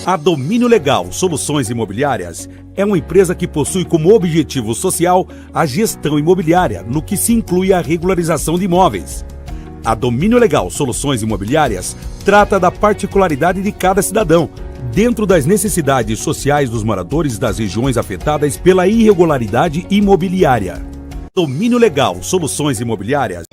A Domínio Legal Soluções Imobiliárias é uma empresa que possui como objetivo social a gestão imobiliária, no que se inclui a regularização de imóveis. A Domínio Legal Soluções Imobiliárias trata da particularidade de cada cidadão, dentro das necessidades sociais dos moradores das regiões afetadas pela irregularidade imobiliária. Domínio Legal Soluções Imobiliárias.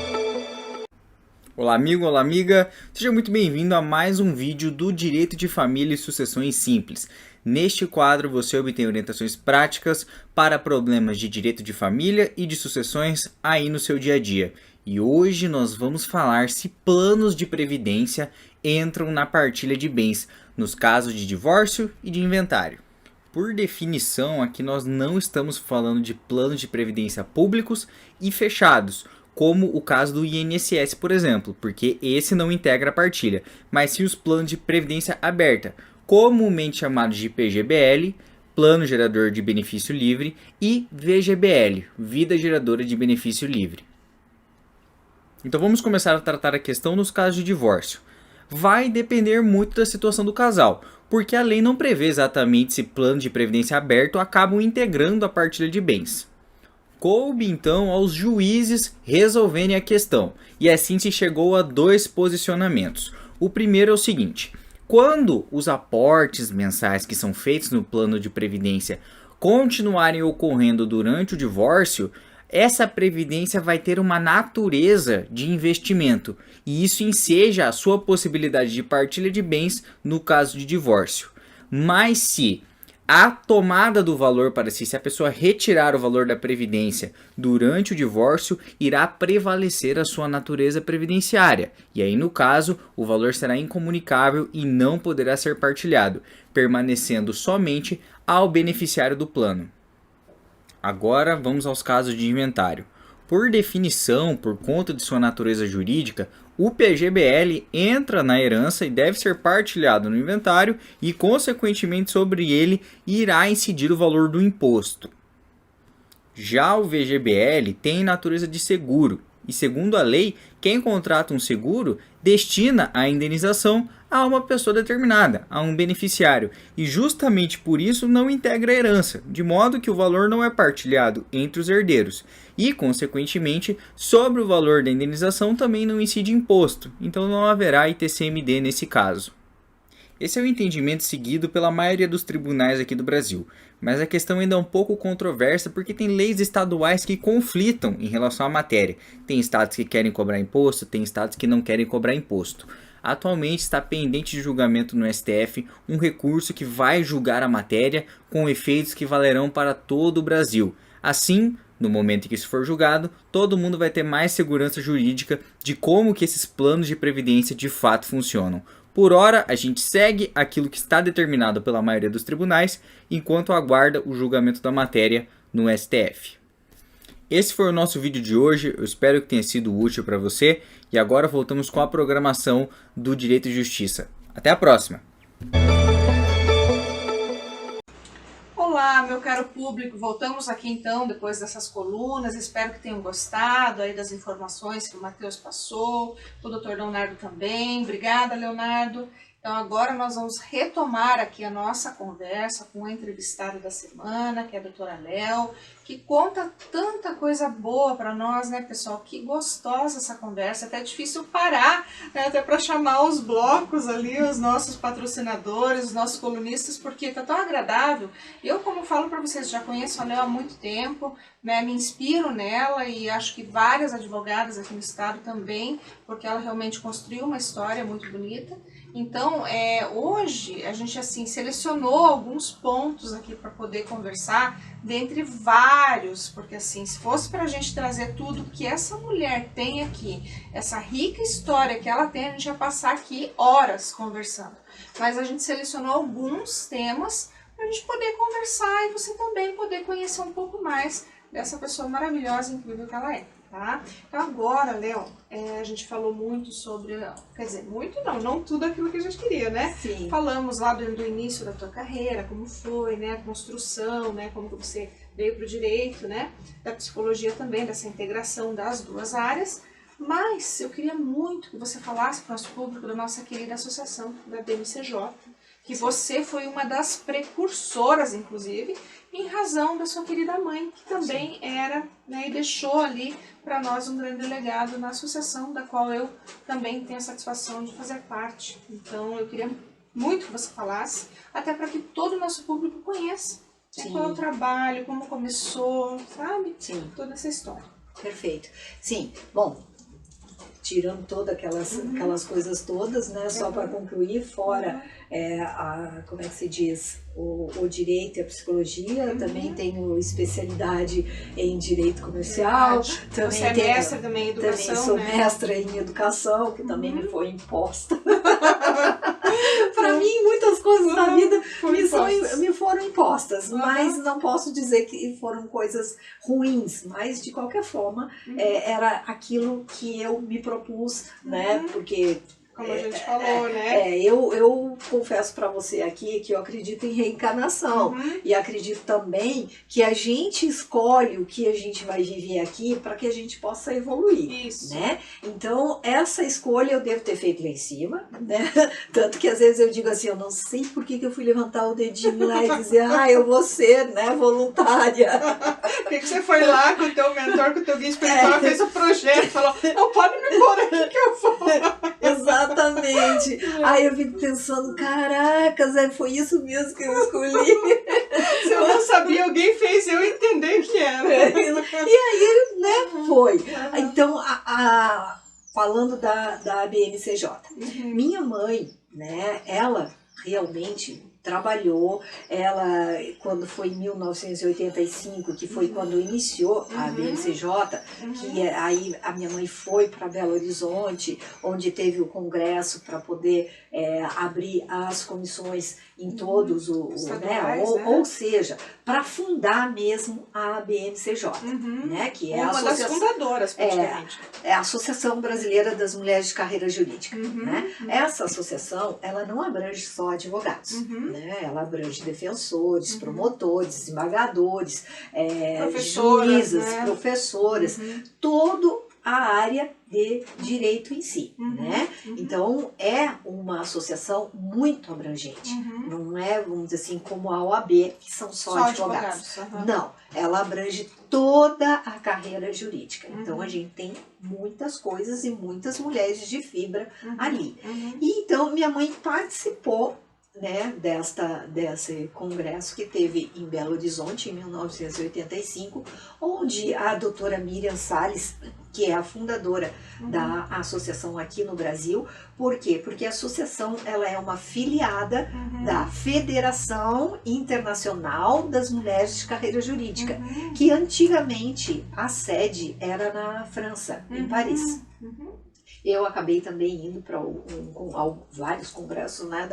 Olá amigo, olá amiga, seja muito bem-vindo a mais um vídeo do Direito de Família e Sucessões Simples. Neste quadro você obtém orientações práticas para problemas de direito de família e de sucessões aí no seu dia a dia. E hoje nós vamos falar se planos de previdência entram na partilha de bens, nos casos de divórcio e de inventário. Por definição, aqui nós não estamos falando de planos de previdência públicos e fechados, como o caso do INSS, por exemplo, porque esse não integra a partilha, mas sim os planos de previdência aberta, comumente chamados de PGBL, Plano Gerador de Benefício Livre, e VGBL, Vida Geradora de Benefício Livre. Então vamos começar a tratar a questão nos casos de divórcio. Vai depender muito da situação do casal, porque a lei não prevê exatamente se planos de previdência aberto acabam integrando a partilha de bens. Coube então aos juízes resolverem a questão, e assim se chegou a dois posicionamentos. O primeiro é o seguinte: quando os aportes mensais que são feitos no plano de previdência continuarem ocorrendo durante o divórcio, essa previdência vai ter uma natureza de investimento, e isso enseja a sua possibilidade de partilha de bens no caso de divórcio. Mas se a tomada do valor para si, se a pessoa retirar o valor da previdência durante o divórcio, irá prevalecer a sua natureza previdenciária. E aí, no caso, o valor será incomunicável e não poderá ser partilhado, permanecendo somente ao beneficiário do plano. Agora vamos aos casos de inventário. Por definição, por conta de sua natureza jurídica, o PGBL entra na herança e deve ser partilhado no inventário e, consequentemente, sobre ele irá incidir o valor do imposto. Já o VGBL tem natureza de seguro e, segundo a lei, quem contrata um seguro destina a indenização a uma pessoa determinada, a um beneficiário, e justamente por isso não integra a herança, de modo que o valor não é partilhado entre os herdeiros e, consequentemente, sobre o valor da indenização também não incide imposto, então não haverá ITCMD nesse caso. Esse é o entendimento seguido pela maioria dos tribunais aqui do Brasil, mas a questão ainda é um pouco controversa porque tem leis estaduais que conflitam em relação à matéria. Tem estados que querem cobrar imposto, tem estados que não querem cobrar imposto. Atualmente está pendente de julgamento no STF um recurso que vai julgar a matéria com efeitos que valerão para todo o Brasil. Assim, no momento em que isso for julgado, todo mundo vai ter mais segurança jurídica de como que esses planos de previdência de fato funcionam. Por hora, a gente segue aquilo que está determinado pela maioria dos tribunais, enquanto aguarda o julgamento da matéria no STF. Esse foi o nosso vídeo de hoje, eu espero que tenha sido útil para você, e agora voltamos com a programação do Direito e Justiça. Até a próxima! Olá, meu caro público, voltamos aqui então depois dessas colunas, espero que tenham gostado aí das informações que o Matheus passou, o Dr. Leonardo também, obrigada Leonardo. Então agora nós vamos retomar aqui a nossa conversa com o entrevistado da semana, que é a doutora Léo, que conta tanta coisa boa para nós, né, pessoal? Que gostosa essa conversa, até difícil parar, né, até para chamar os blocos ali, os nossos patrocinadores, os nossos colunistas, porque tá tão agradável. Eu, como falo para vocês, já conheço a Léo há muito tempo, né, me inspiro nela e acho que várias advogadas aqui no estado também, porque ela realmente construiu uma história muito bonita. Então, hoje a gente assim selecionou alguns pontos aqui para poder conversar, dentre vários, porque assim, se fosse para a gente trazer tudo que essa mulher tem aqui, essa rica história que ela tem, a gente ia passar aqui horas conversando. Mas a gente selecionou alguns temas para a gente poder conversar e você também poder conhecer um pouco mais dessa pessoa maravilhosa e incrível que ela é. Tá? Então agora, Léo, a gente falou muito sobre, quer dizer, muito não tudo aquilo que a gente queria, né? Sim. Falamos lá do início da tua carreira, como foi, né, a construção, né, como você veio para o direito, né, da psicologia também, dessa integração das duas áreas, mas eu queria muito que você falasse para o nosso público da nossa querida associação, da BMCJ, que você foi uma das precursoras, inclusive, em razão da sua querida mãe, que também era, né, e deixou ali para nós um grande legado na associação, da qual eu também tenho a satisfação de fazer parte. Então eu queria muito que você falasse, até para que todo o nosso público conheça, né, qual é o trabalho, como começou, sabe? Sim. Toda essa história. Perfeito. Sim, bom, tirando todas aquelas coisas todas, né, só para concluir, fora como é que se diz, o direito e a psicologia, também tenho especialidade em direito comercial, também você é mestre também em educação, também sou né? mestra em educação, que também me foi imposta. Para mim, muitas coisas na vida me foram impostas, mas não posso dizer que foram coisas ruins, mas de qualquer forma era aquilo que eu me propus, né? Porque como a gente falou, né? Eu confesso para você aqui que eu acredito em reencarnação e acredito também que a gente escolhe o que a gente vai viver aqui para que a gente possa evoluir. Isso. Né? Então, essa escolha eu devo ter feito lá em cima, né? Tanto que às vezes eu digo assim, eu não sei por que eu fui levantar o dedinho lá e dizer, eu vou ser, né, voluntária. Por que você foi lá com o teu mentor, com o teu guia espiritual, fez o projeto, falou, não pode me pôr aqui que eu vou. Exatamente. Aí eu fico pensando, caracas, foi isso mesmo que eu escolhi. Se eu não sabia, alguém fez eu entender que era. E aí, né, foi. Então, falando da ABMCJ, minha mãe, né, ela realmente trabalhou, ela, quando foi em 1985, que foi quando iniciou a ABMCJ, que aí a minha mãe foi para Belo Horizonte, onde teve o congresso para poder abrir as comissões em todos ou seja, para fundar mesmo a ABMCJ, né, que é uma das fundadoras, praticamente. É a Associação Brasileira das Mulheres de Carreira Jurídica, né? Essa associação, ela não abrange só advogados, né? Ela abrange defensores, promotores, desembargadores, juízas, né? Professoras, todo a área de direito em si, né? Então, é uma associação muito abrangente. Não é, vamos dizer assim, como a OAB, que são só advogados. Não, ela abrange toda a carreira jurídica. Então, a gente tem muitas coisas e muitas mulheres de fibra ali. E, então, minha mãe participou, né, desse congresso que teve em Belo Horizonte em 1985, onde a doutora Miriam Salles, que é a fundadora da associação aqui no Brasil. Por quê? Porque a associação, ela é uma filiada da Federação Internacional das Mulheres de Carreira Jurídica, que antigamente a sede era na França, em Paris. Eu acabei também indo para vários congressos, né,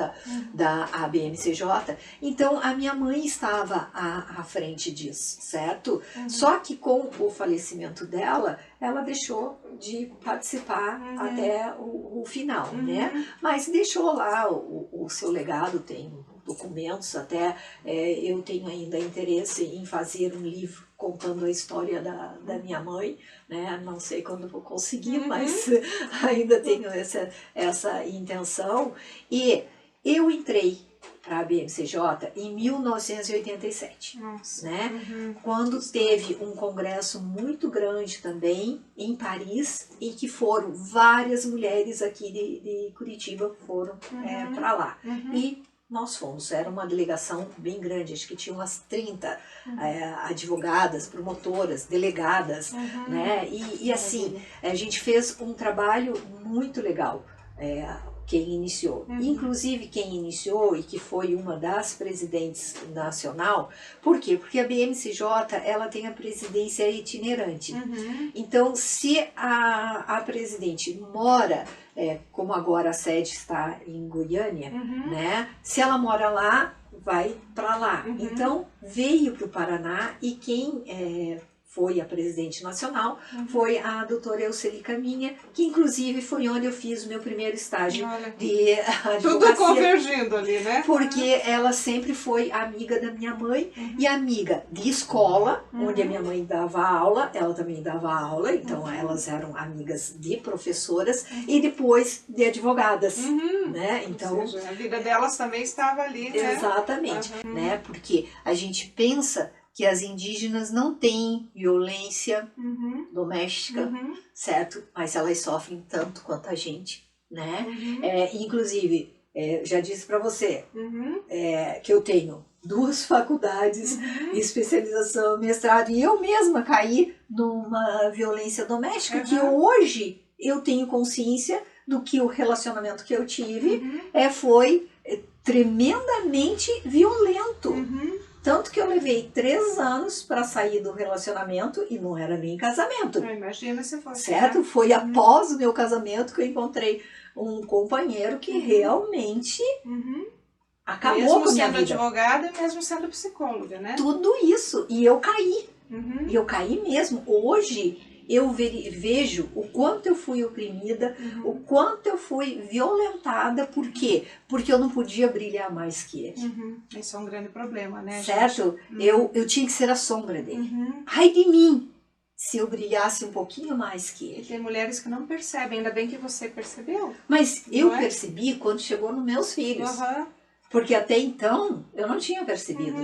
da ABMCJ. Então, a minha mãe estava à frente disso, certo? Só que com o falecimento dela, ela deixou de participar até o final, né? Mas deixou lá o seu legado, tem documentos, até eu tenho ainda interesse em fazer um livro contando a história da minha mãe, né? Não sei quando vou conseguir, mas ainda tenho essa intenção. E eu entrei para a ABMCJ em 1987, né? Quando teve um congresso muito grande também em Paris, e que foram várias mulheres aqui de Curitiba foram para lá. E nós fomos, era uma delegação bem grande, acho que tinha umas 30 advogadas, promotoras, delegadas, né? E assim, a gente fez um trabalho muito legal, quem iniciou. Inclusive quem iniciou e que foi uma das presidentes nacional. Por quê? Porque a BMCJ, ela tem a presidência itinerante. Então, se a presidente mora, como agora a sede está em Goiânia, né? Se ela mora lá, vai para lá. Então, veio para o Paraná, e quem foi a presidente nacional, foi a doutora Euseli Caminha, que inclusive foi onde eu fiz o meu primeiro estágio de advocacia. Tudo convergindo ali, né? Porque ela sempre foi amiga da minha mãe e amiga de escola, onde a minha mãe dava aula, ela também dava aula, então elas eram amigas de professoras e depois de advogadas, né? Então, ou seja, a vida delas também estava ali, né? Exatamente, né? Porque a gente pensa que as indígenas não têm violência doméstica, certo? Mas elas sofrem tanto quanto a gente, né? Inclusive, já disse para você que eu tenho 2 faculdades, especialização, mestrado, e eu mesma caí numa violência doméstica que hoje eu tenho consciência do que o relacionamento que eu tive foi tremendamente violento. Tanto que eu levei 3 anos para sair do relacionamento e não era nem casamento. Imagina se fosse. Certo? Foi após o meu casamento que eu encontrei um companheiro que realmente acabou mesmo com a minha vida. vida. Mesmo sendo advogada e mesmo sendo psicóloga, né? Tudo isso. E eu caí. E eu caí mesmo. Hoje eu vejo o quanto eu fui oprimida, o quanto eu fui violentada. Por quê? Porque eu não podia brilhar mais que ele. Esse é um grande problema, né, certo? Eu tinha que ser a sombra dele. Ai de mim, se eu brilhasse um pouquinho mais que ele. E tem mulheres que não percebem, ainda bem que você percebeu. Mas eu percebi quando chegou nos meus filhos. Porque até então eu não tinha percebido.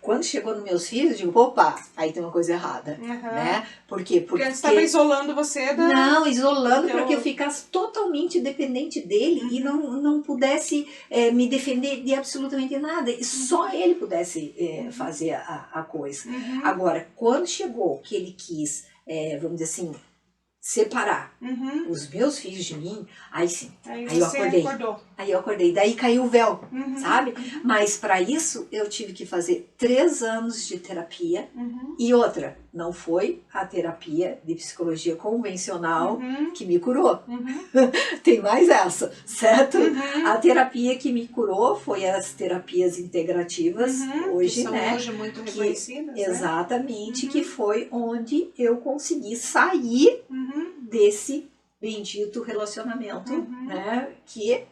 Quando chegou nos meus filhos, eu digo, opa, aí tem uma coisa errada. Né? Por quê? Porque ele estava isolando você da... Não, isolando para que eu ficasse totalmente dependente dele e não pudesse me defender de absolutamente nada. E só ele pudesse fazer a coisa. Agora, quando chegou que ele quis, vamos dizer assim, separar os meus filhos de mim, aí sim, aí eu acordei. Aí eu acordei, daí caiu o véu, sabe? Mas para isso eu tive que fazer 3 anos de terapia e outra, não foi a terapia de psicologia convencional que me curou. Tem mais essa, certo? A terapia que me curou foi as terapias integrativas, hoje, que são né? hoje muito reconhecidas, Exatamente, que foi onde eu consegui sair desse bendito relacionamento, né? Que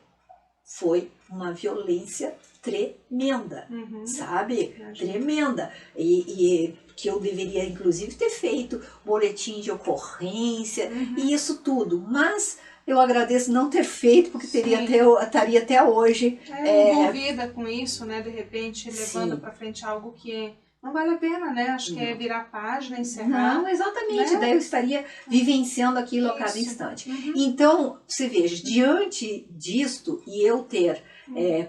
foi uma violência tremenda, sabe? Tremenda. E que eu deveria, inclusive, ter feito boletim de ocorrência e isso tudo. Mas eu agradeço não ter feito, porque estaria até hoje... envolvida com isso, né? De repente, levando para frente algo que... não vale a pena, né? Acho que é virar página, encerrar. Não, exatamente. Né? Daí eu estaria vivenciando aquilo a cada instante. Então, você veja, diante disto e eu ter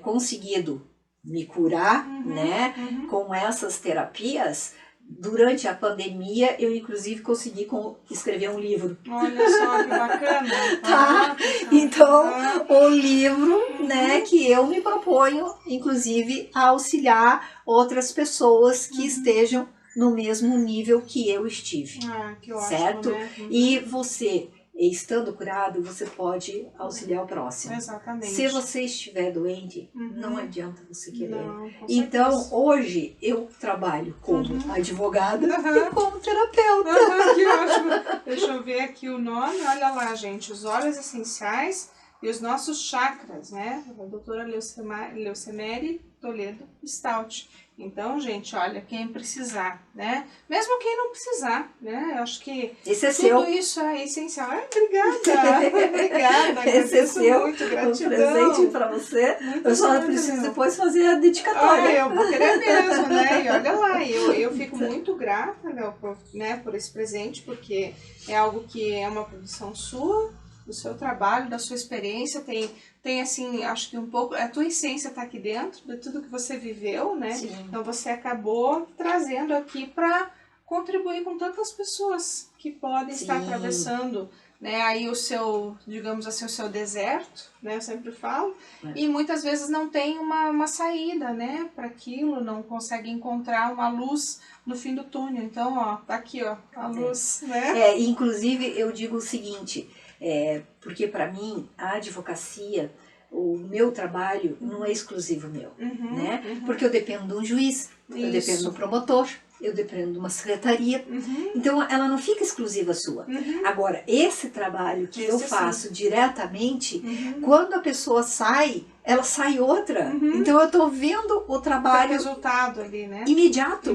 conseguido me curar, né, com essas terapias, durante a pandemia eu inclusive consegui escrever um livro. Olha só que bacana. Tá? Então, o livro, né, que eu me proponho, inclusive, a auxiliar outras pessoas que estejam no mesmo nível que eu estive. Que ótimo, certo? Né? E você, estando curado, você pode auxiliar o próximo. Exatamente. Se você estiver doente, não adianta você querer. Não, então, hoje, eu trabalho como advogada e como terapeuta. Que ótimo. Deixa eu ver aqui o nome. Olha lá, gente. Os óleos essenciais e os nossos chakras, né? A doutora Leucemere Toledo Stout. Então, gente, olha, quem precisar, né? Mesmo quem não precisar, né? Eu acho que esse é tudo seu. Isso é essencial. Obrigada. Obrigada. Esse é seu. Muito gratidão. Um presente para você. Muito eu só preciso depois fazer a dedicatória. Eu vou querer mesmo, né? E olha lá, eu fico muito grata, Léo, por esse presente, porque é algo que é uma produção sua, do seu trabalho, da sua experiência, tem assim, acho que um pouco, a tua essência está aqui dentro, de tudo que você viveu, né? Sim. Então você acabou trazendo aqui para contribuir com tantas pessoas que podem estar atravessando, né, aí o seu, digamos assim, o seu deserto, né, eu sempre falo, e muitas vezes não tem uma saída, né, para aquilo, não consegue encontrar uma luz no fim do túnel. Então, ó, tá aqui, ó, a luz, né? Inclusive, eu digo o seguinte, porque para mim, a advocacia, o meu trabalho não é exclusivo meu, né? Porque eu dependo de um juiz, eu dependo do promotor, eu dependo de uma secretaria. Então, ela não fica exclusiva sua. Agora, esse trabalho que eu faço diretamente, quando a pessoa sai, ela sai outra. Então, eu estou vendo o trabalho... Tem resultado ali, né? Imediato.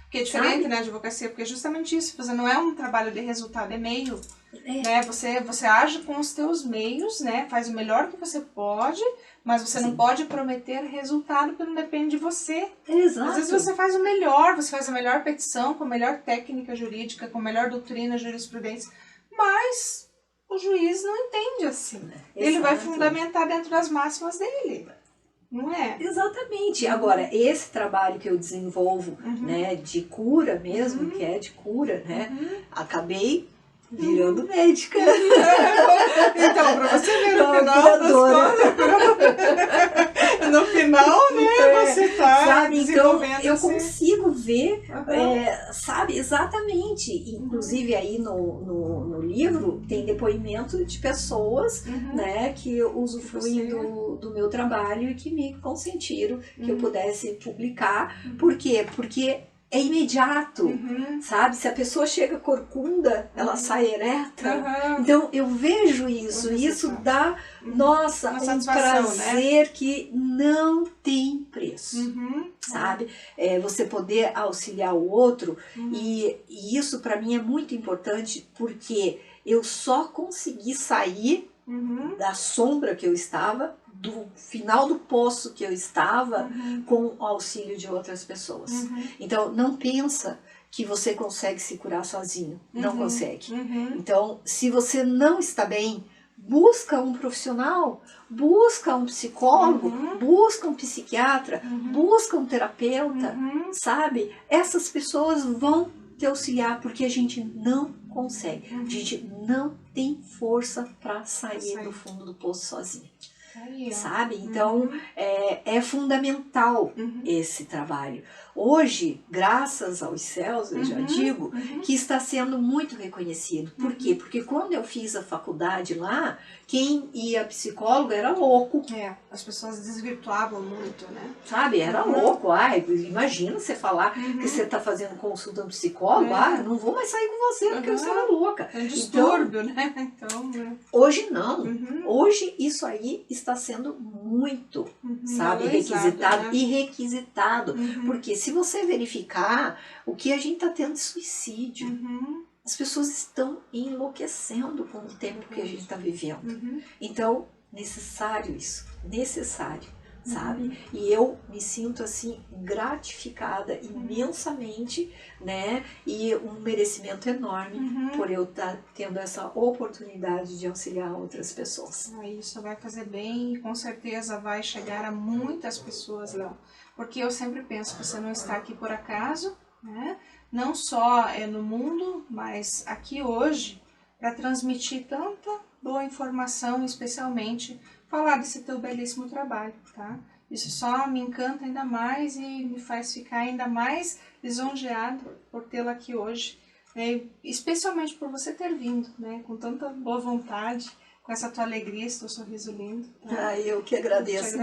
Porque é diferente na advocacia, porque é justamente isso. Você não é um trabalho de resultado, é meio. Né? Você age com os teus meios, né? Faz o melhor que você pode, mas você não pode prometer resultado porque não depende de você. Exato. Às vezes você faz o melhor, você faz a melhor petição, com a melhor técnica jurídica, com a melhor doutrina, jurisprudência, mas o juiz não entende assim. Ele vai fundamentar dentro das máximas dele. Não é? Exatamente. Agora, esse trabalho que eu desenvolvo, né, de cura mesmo, que é de cura, né, acabei virando médica. Então, pra você ver no final das contas, no final, né, você tá desenvolvendo. Então, eu consigo ver, sabe, exatamente. Inclusive, aí no livro, tem depoimento de pessoas, né, que usufruem do meu trabalho e que me consentiram que eu pudesse publicar. Por quê? Porque é imediato, sabe? Se a pessoa chega corcunda, ela sai ereta. Então, eu vejo isso. E isso dá, nossa, um prazer, né? Que não tem preço, sabe? Você poder auxiliar o outro. E isso, para mim, é muito importante, porque eu só consegui sair da sombra que eu estava, do final do poço que eu estava, com o auxílio de outras pessoas. Então, não pensa que você consegue se curar sozinho. Não consegue. Então, se você não está bem, busca um profissional, busca um psicólogo, busca um psiquiatra, busca um terapeuta, sabe? Essas pessoas vão te auxiliar, porque a gente não consegue. A gente não tem força para sair do fundo do poço sozinho. Sabe? Então, é fundamental esse trabalho. Hoje, graças aos céus, eu já digo, que está sendo muito reconhecido. Por quê? Porque quando eu fiz a faculdade lá, quem ia psicólogo era louco. As pessoas desvirtuavam muito, né? Sabe? Era louco. Ai, imagina você falar que você está fazendo consulta no psicólogo, não vou mais sair com você porque você era louca. É um distúrbio, né? Então, hoje não. Hoje isso aí está sendo muito, sabe, requisitado, né? E requisitado. Porque se você verificar o que a gente está tendo de suicídio, as pessoas estão enlouquecendo com o tempo que a gente está vivendo. Então, necessário isso, necessário, sabe? E eu me sinto assim gratificada imensamente, né? E um merecimento enorme por eu estar tendo essa oportunidade de auxiliar outras pessoas. Isso vai fazer bem e com certeza vai chegar a muitas pessoas, Léo. Porque eu sempre penso que você não está aqui por acaso, né? Não só no mundo, mas aqui hoje, para transmitir tanta boa informação, especialmente falar desse teu belíssimo trabalho, tá? Isso só me encanta ainda mais e me faz ficar ainda mais lisonjeada por tê-la aqui hoje, né? Especialmente por você ter vindo, né? Com tanta boa vontade, com essa tua alegria, esse teu sorriso lindo. Tá? Eu que agradeço,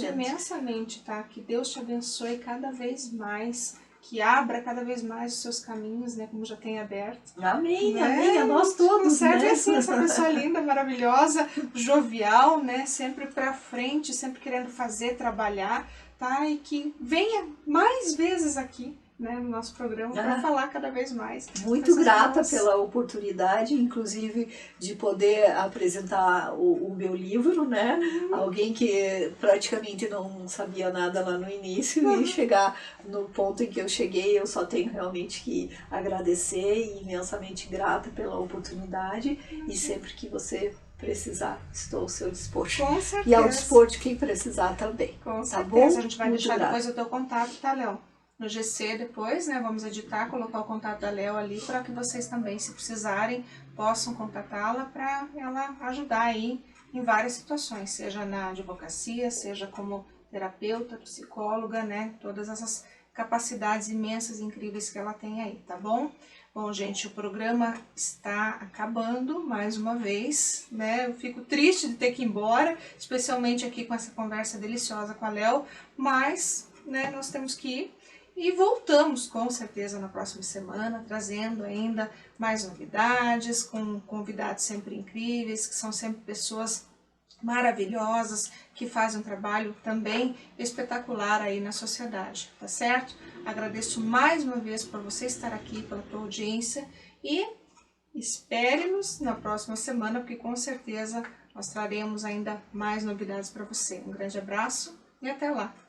imensamente, tá? Que Deus te abençoe cada vez mais, que abra cada vez mais os seus caminhos, né? Como já tem aberto. Amém, né? Amém, a nós todos, né? Assim, essa pessoa linda, maravilhosa, jovial, né? Sempre pra frente, sempre querendo fazer, trabalhar, tá? E que venha mais vezes aqui, né, no nosso programa, para falar cada vez mais. Muito grata pela oportunidade, inclusive, de poder apresentar o meu livro, né? Alguém que praticamente não sabia nada lá no início e chegar no ponto em que eu cheguei, eu só tenho realmente que agradecer e imensamente grata pela oportunidade e sempre que você precisar, estou ao seu dispor. Com certeza. E ao dispor de quem precisar também. Com certeza. Tá bom? A gente vai Muito deixar grata. depois o teu contato, tá, Léo? No GC depois, né, vamos editar, colocar o contato da Léo ali para que vocês também, se precisarem, possam contatá-la para ela ajudar aí em várias situações, seja na advocacia, seja como terapeuta, psicóloga, né, todas essas capacidades imensas e incríveis que ela tem aí, tá bom? Bom, gente, o programa está acabando mais uma vez, né? Eu fico triste de ter que ir embora, especialmente aqui com essa conversa deliciosa com a Léo, mas, né, nós temos que ir e voltamos com certeza na próxima semana, trazendo ainda mais novidades, com convidados sempre incríveis, que são sempre pessoas maravilhosas, que fazem um trabalho também espetacular aí na sociedade, tá certo? Agradeço mais uma vez por você estar aqui, pela tua audiência e espere-nos na próxima semana, porque com certeza nós traremos ainda mais novidades para você. Um grande abraço e até lá!